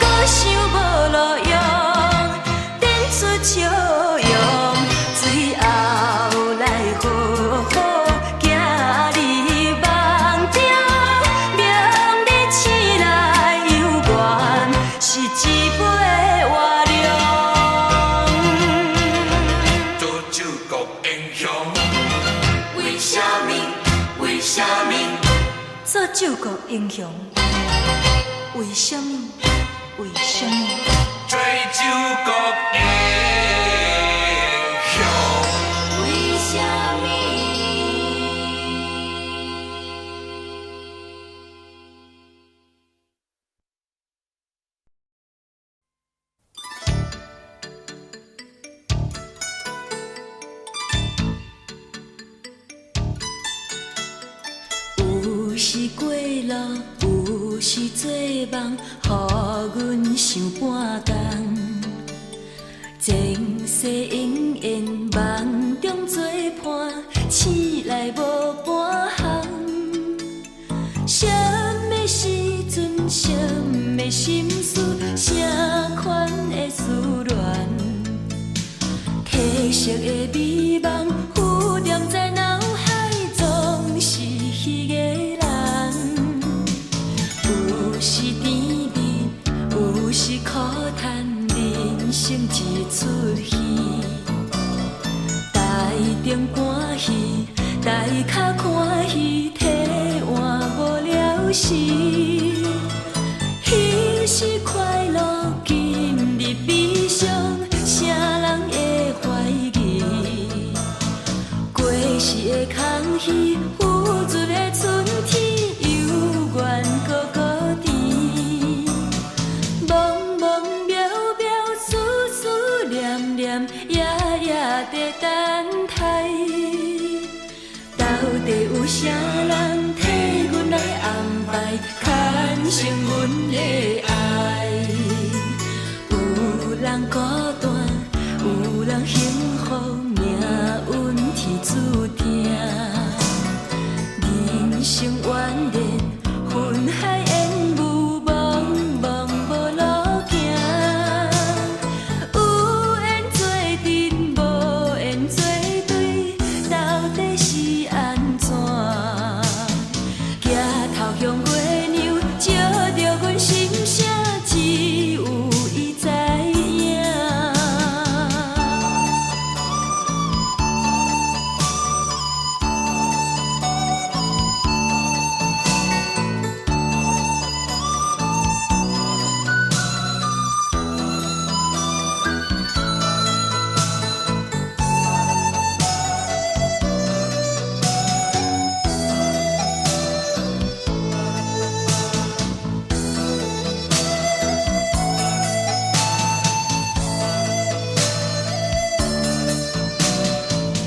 搁想无路用，点出笑容，最后来好好行入梦中，明日醒来犹原是一杯活龙。做酒国英雄。为什么？为什么？做救国英雄，为什么？为什么？做酒国英雄。为什么？有时过路，有时做梦，予阮想半工。前世姻缘，梦中做伴，醒来无半项。什么时阵，什么心思，啥款的思恋，褪色的美梦，浮点在脑海，总是彼个人。有时甜蜜，有时苦叹，人生一出戏。台顶欢喜，台脚看戏，体换无了时。彼时快乐，今日悲伤，啥人会怀疑？过时的空虚，付出的春天，犹原孤孤甜。梦梦渺渺，思思念念，夜夜在等待。到底有啥人替阮来安排，牵成阮的爱？有人孤单，有人幸福，命运天注定。人生蜿蜒，云海烟雾，茫茫无路行。有缘做阵，无缘做对，到底是安怎？举头向月亮，照着阮心声，只有伊知影。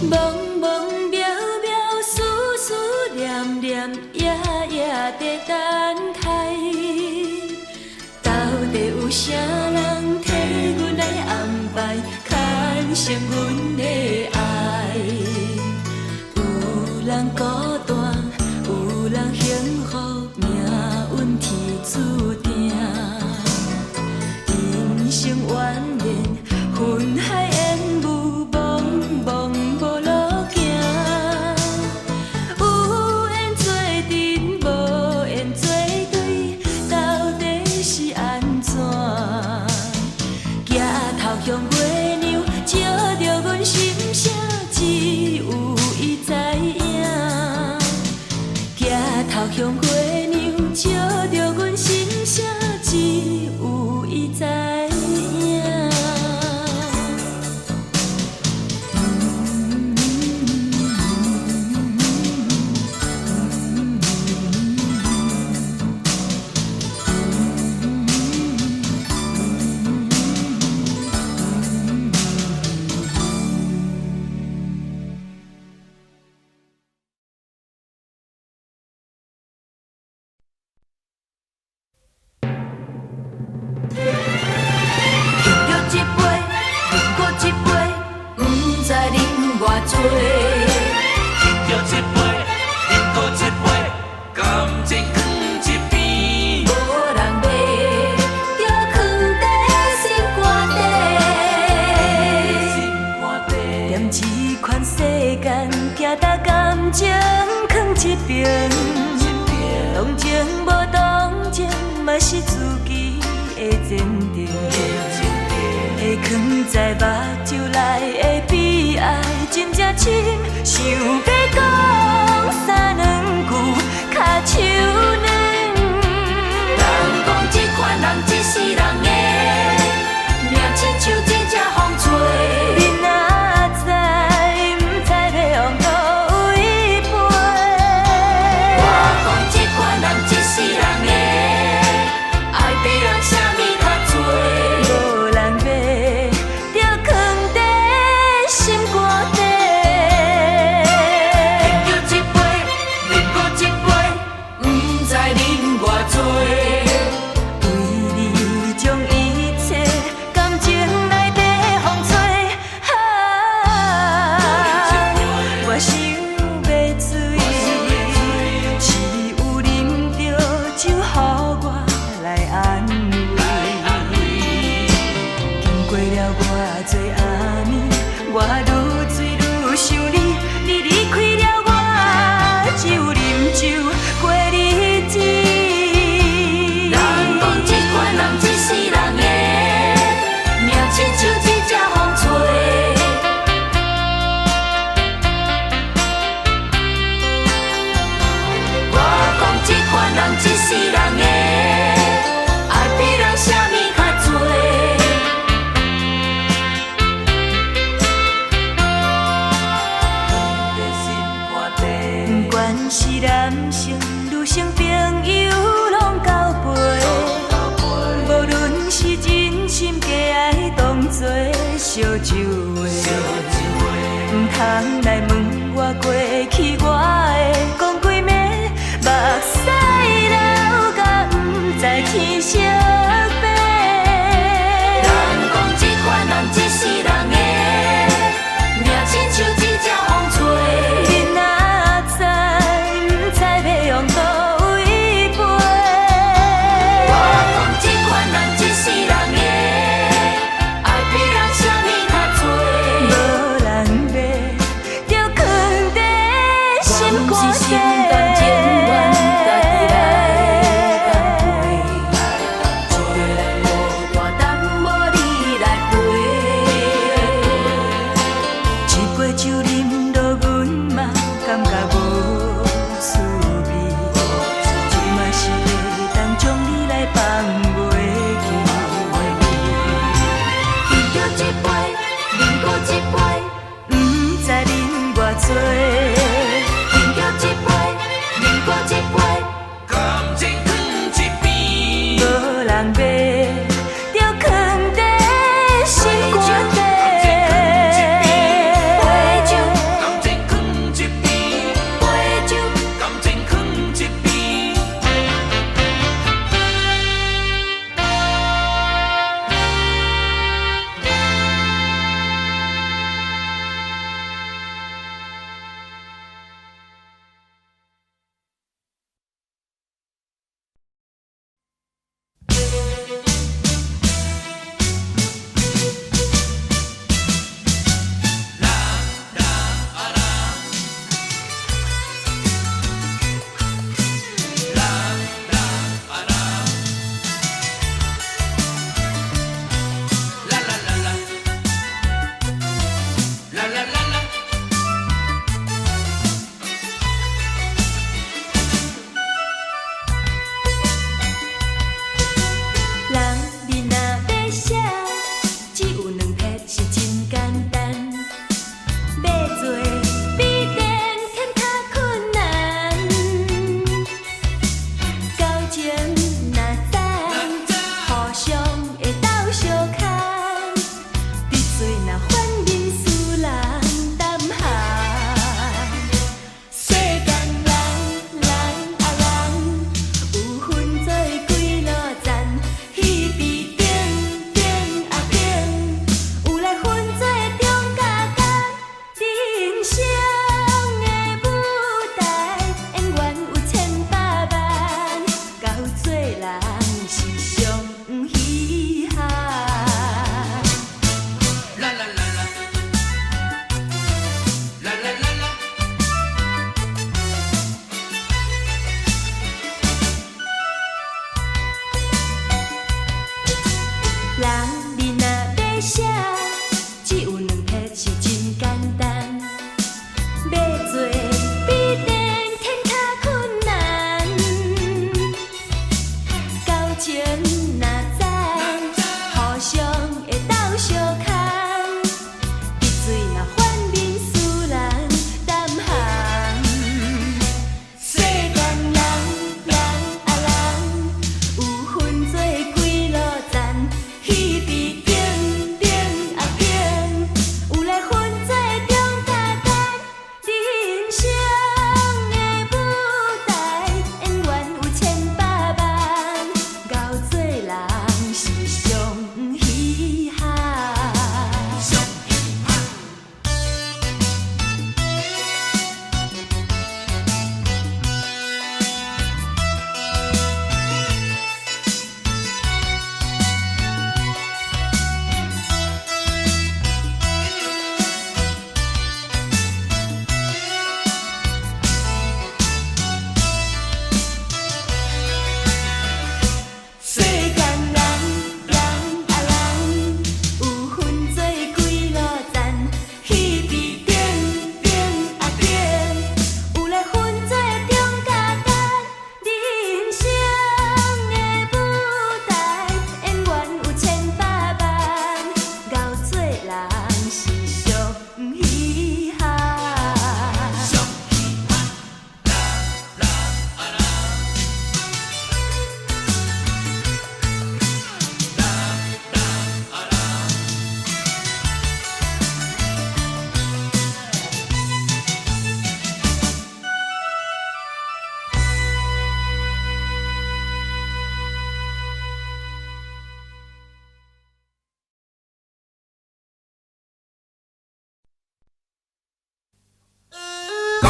梦梦渺渺，思思念念，夜夜在等待。到底有啥人替阮来安排，牵成阮的爱？有人孤单，有人幸福，命运天注定。人生蜿蜒，云海烟雾，茫茫无路行。有缘做阵，无缘做对，到底是安怎？举头向月亮，照着阮心我是自己的坚定，会藏在目睭内的悲哀，真正深，想要讲三两句，脚手软。人讲这款人一世人的，命亲像一只风吹。你若知，不知要往倒位飞。我讲这款人一世人的，爱别人啥物较多，无人买，着藏在心肝底。饮着一杯，饮过一杯，不知啉偌多。我愈醉愈想你，你离开了我，只有啉酒过日子。人讲这款人一世人的，命亲像一只风吹。我讲这款人一世人的，爱比人啥物较多。是男性、女性朋友拢交陪，无论是真心假爱，当作烧酒话。唔通来问我过去，我会讲几暝，目屎流甲不知天色白。人讲这款人一世人的，命亲像一只风吹。往倒位飞，我讲这款人一世人的，爱比人啥物较多，无人买，着藏在心肝底。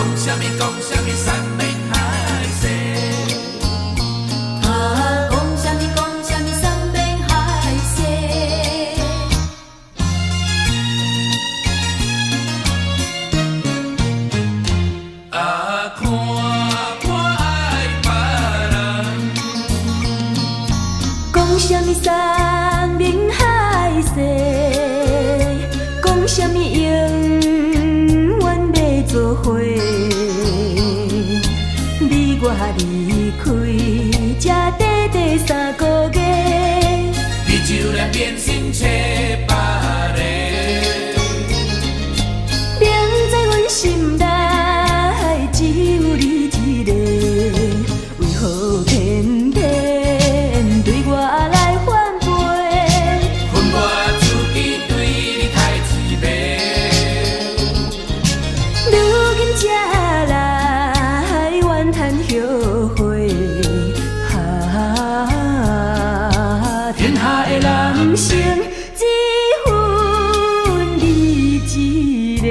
讲什么山盟海誓。啊，讲什么山盟海誓。啊，看我爱别人，讲什么山盟海誓，讲什么永远要做伙。你我离开，才短短3个月，你就来变心找别个。明知阮心内只有你一个，为何偏偏对我来反背？恨我自己对你太自卑。如今才来怨叹后悔，天下的人生只分你一个。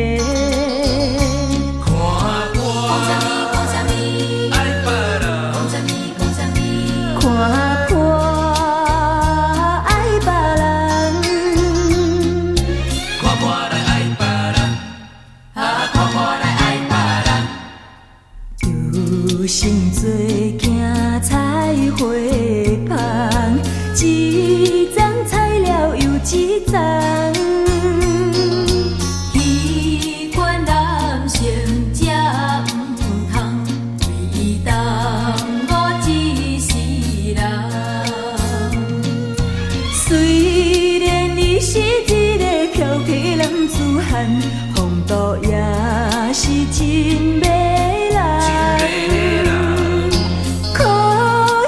看我爱别人，看破爱别人，看我来爱别人，啊，看我来爱别人。有心做镜彩花香，一丛菜了又一丛。彼款男性才毋通为当我一世人。虽然你是一个漂泊男子汉，风度也是真迷人。可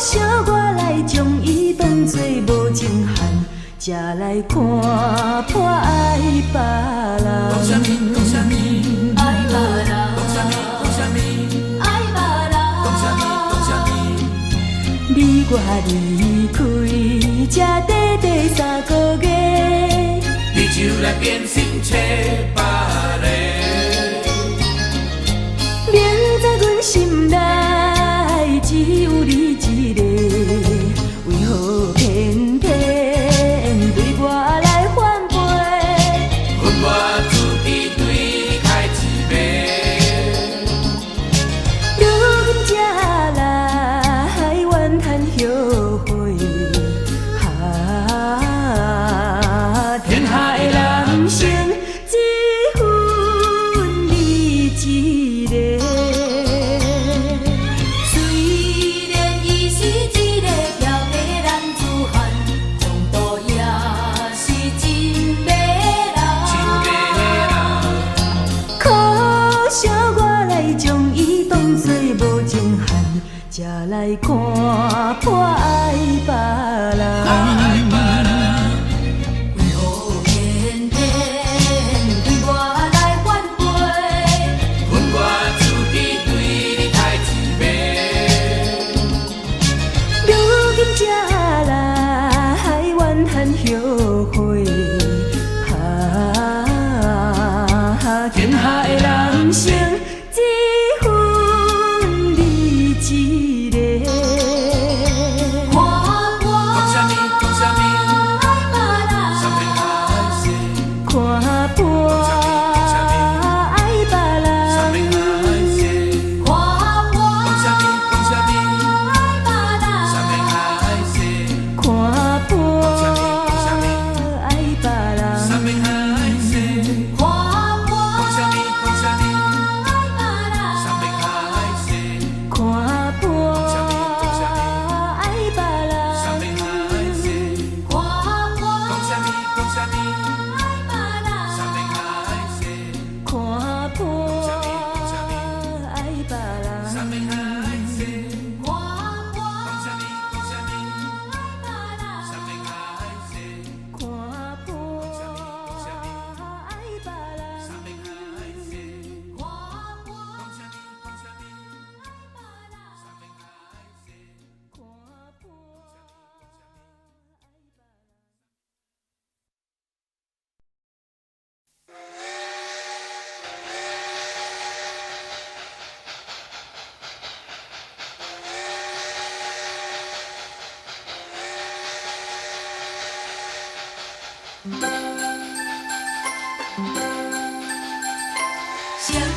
惜我来将伊当作无情汉，才来看破爱别人。讲什么？讲什么？爱别人，讲什么？讲什么？爱别人，讲什么？讲什么？你我离开，才短短3个月，你就来变心找别个。明知阮心内只有你一个，为何偏偏对我来反背？恨我自己对你太自卑。如今才来怨叹后悔，天下的人生只分你一个。虽然伊是一个漂泊男子汉，风度也是真迷人。可惜我来将伊当作无情汉，才来看破爱别人。为何偏偏对我来反背？恨我自己对你太自卑。如今才来怨叹后悔，天下的人生只分你一个。看我讲什么？讲什么？爱别人，山盟海誓，看破爱别山盟人，海誓。看我讲什么？讲什么？爱别人，山盟海誓，看破爱别双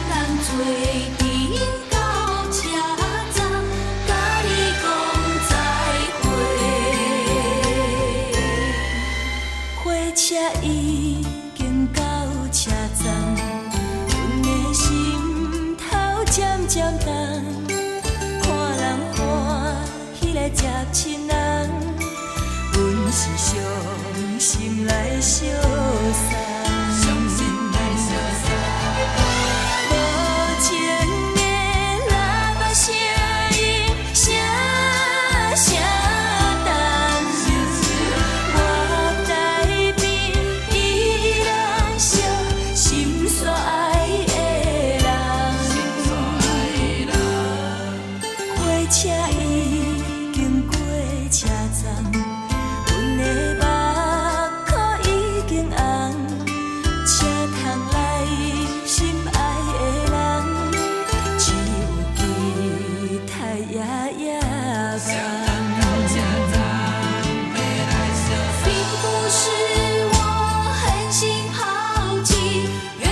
人做阵到车站，甲你讲再会。火车已经到车站，阮的心头渐渐重，看人欢喜来接亲人，阮是伤心来相送。无情的喇叭声音，声声重。我台边依然想心煞爱的人。火车已经过车站，阮的目眶已经红。车窗内心爱的人，只有期待夜夜梦。并不是我狠心抛弃，远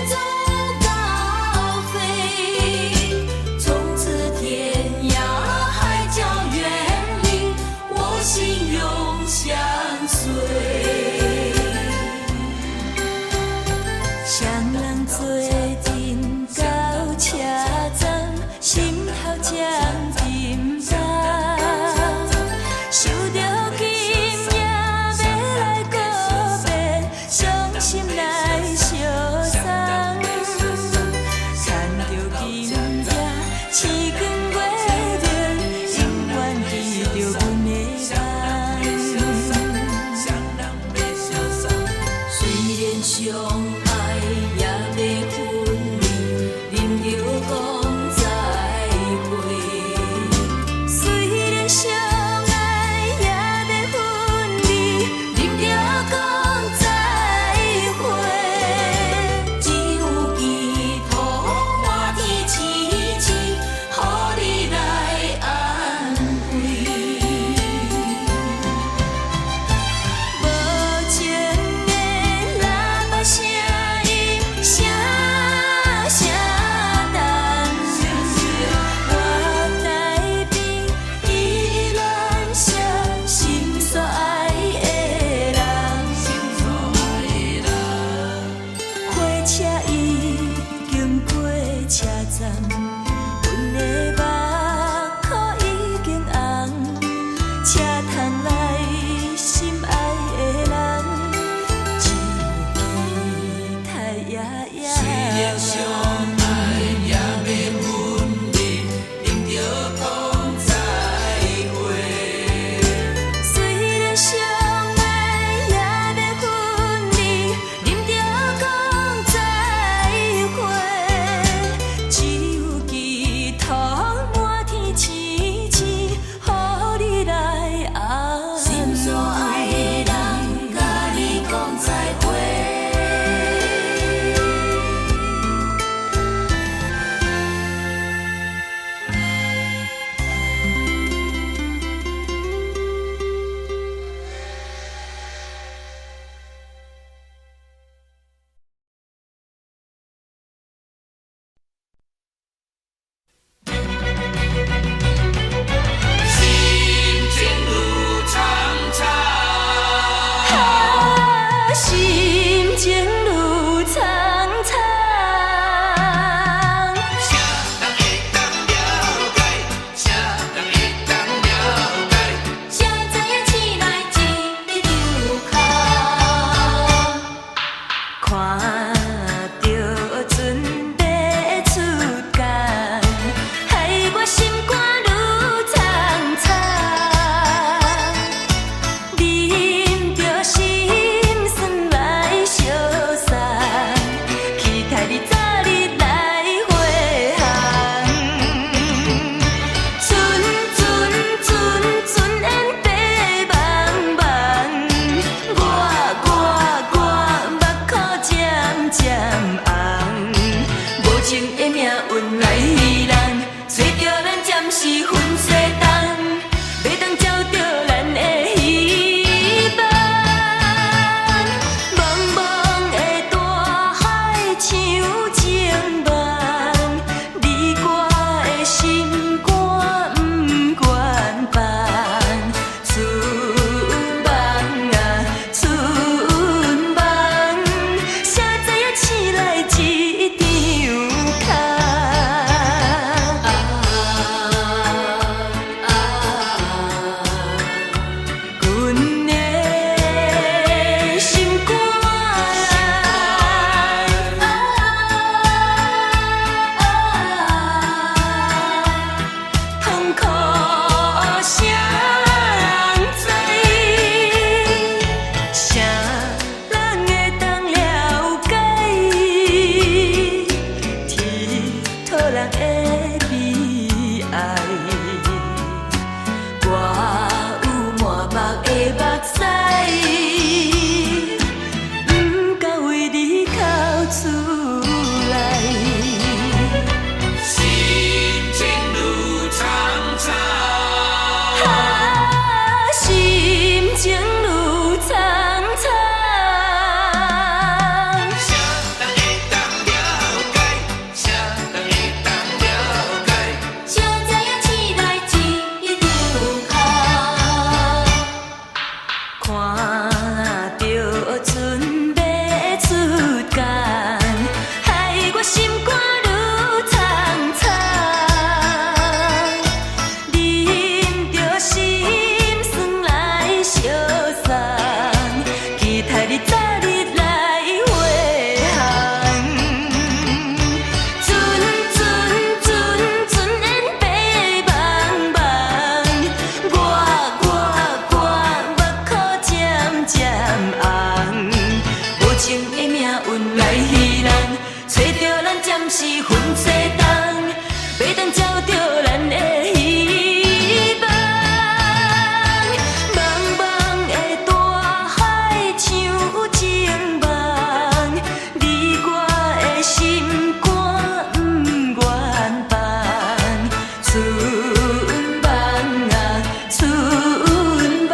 走高飞，从此天涯海角远离，我心永相随。双人做阵到车站，心头渐沉重，想着今夜要来告别，伤心来相送。看着今夜星光月明，永远记着阮的梦。早日来回航。阵阵阵阵烟白茫茫，我目眶渐渐红，无情的命运来戏人，找着咱暂时分际重，要当照着咱的希望。茫茫的大海像情梦，你我的心肝不愿放。春梦啊，春梦，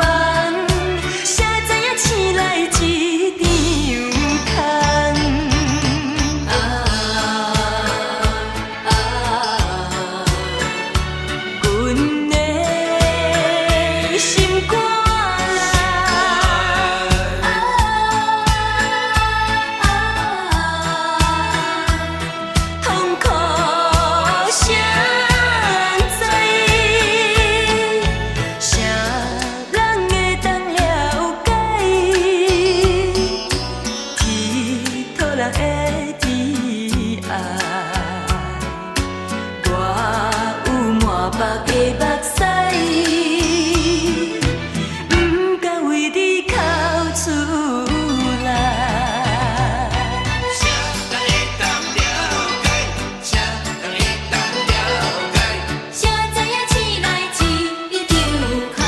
谁知影醒来一场空。阮的心肝痛苦谁知？啥人会当了解？天讨人的天爱。我有满腹的目屎，不敢为你哭出来。谁人会当了解？谁人会当了解？谁知影醒来一场空。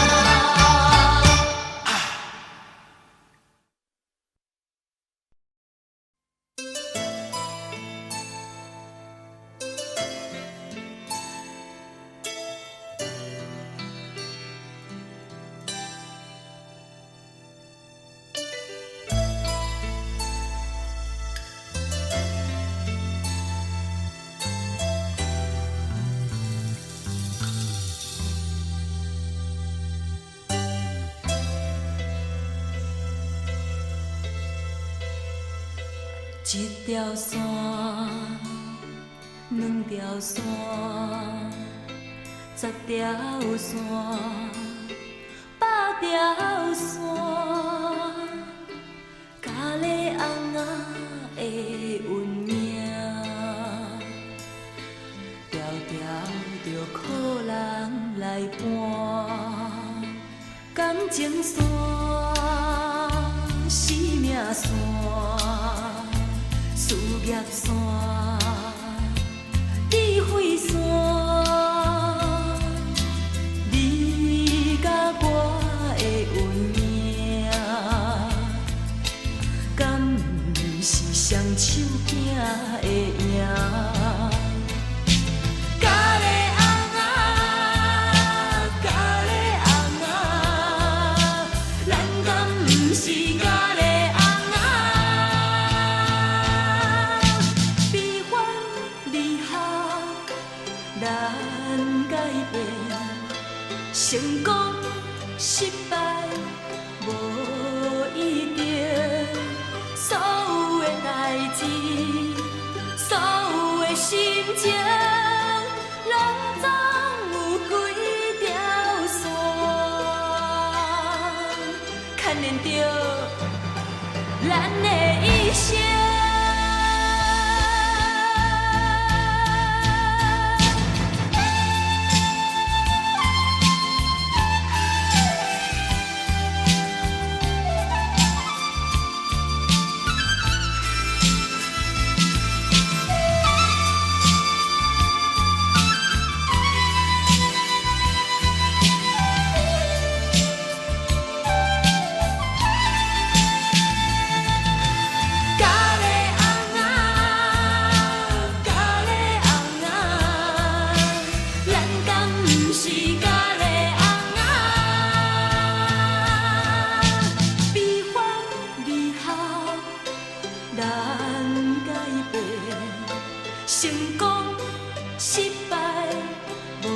一条线，两条线，十条线，百条线，咖喱红仔的运命，条条着苦人来伴，感情线，生命线。事业线，智慧线，你甲我的运命，敢不是双手行的赢？咖喱红仔，咖喱红仔，咱敢不是咖喱？咱改变，成功失败无一定，所有的代志，所有的心情，拢总有几条线，牵连着咱的一生。成功失败无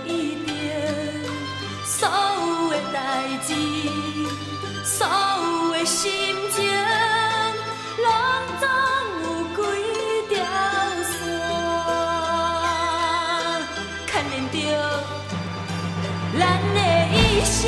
一定，所有的代志，所有的心情，拢总有几条线，牵连着咱的一生。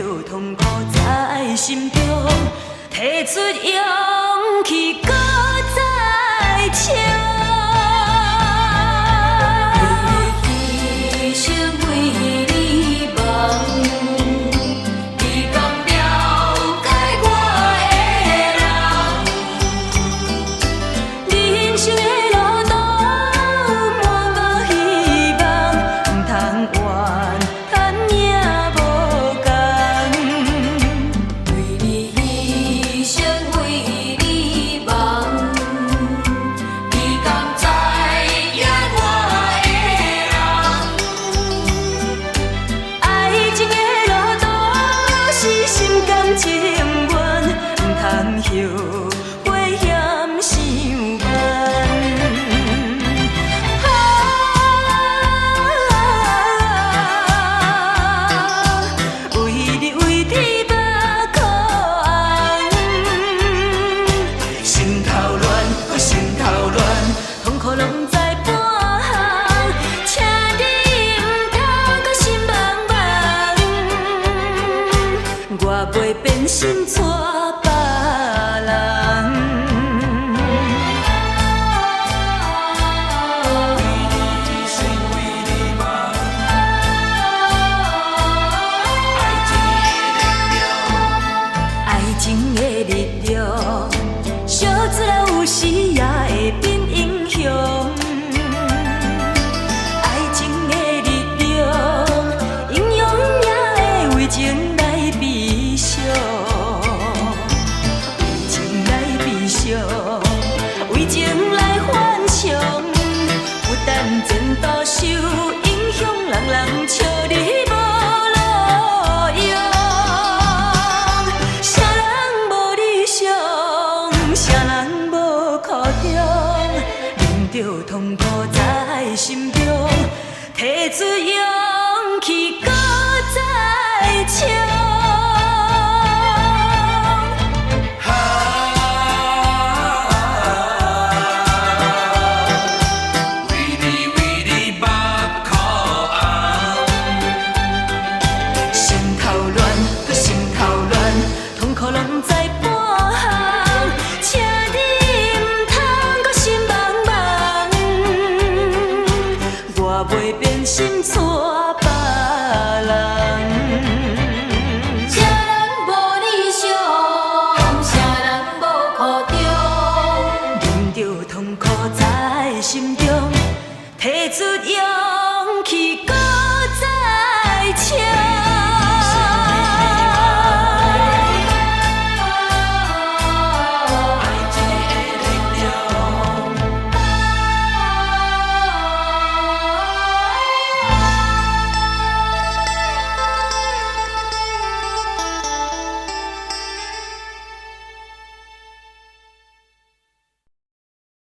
痛苦在心中，提出勇气，搁再唱。为你牺牲，为你梦，你敢了解我的人？人生的路途满无希望，唔通怨叹也无共。为你牺牲，为你梦，你敢知影我的人？爱情的路途是心甘情愿，唔通后悔嫌伤慢。为你为天把苦红，心头乱，搁心头乱，痛苦拢在半项，请你唔通搁心茫茫，我袂变心带。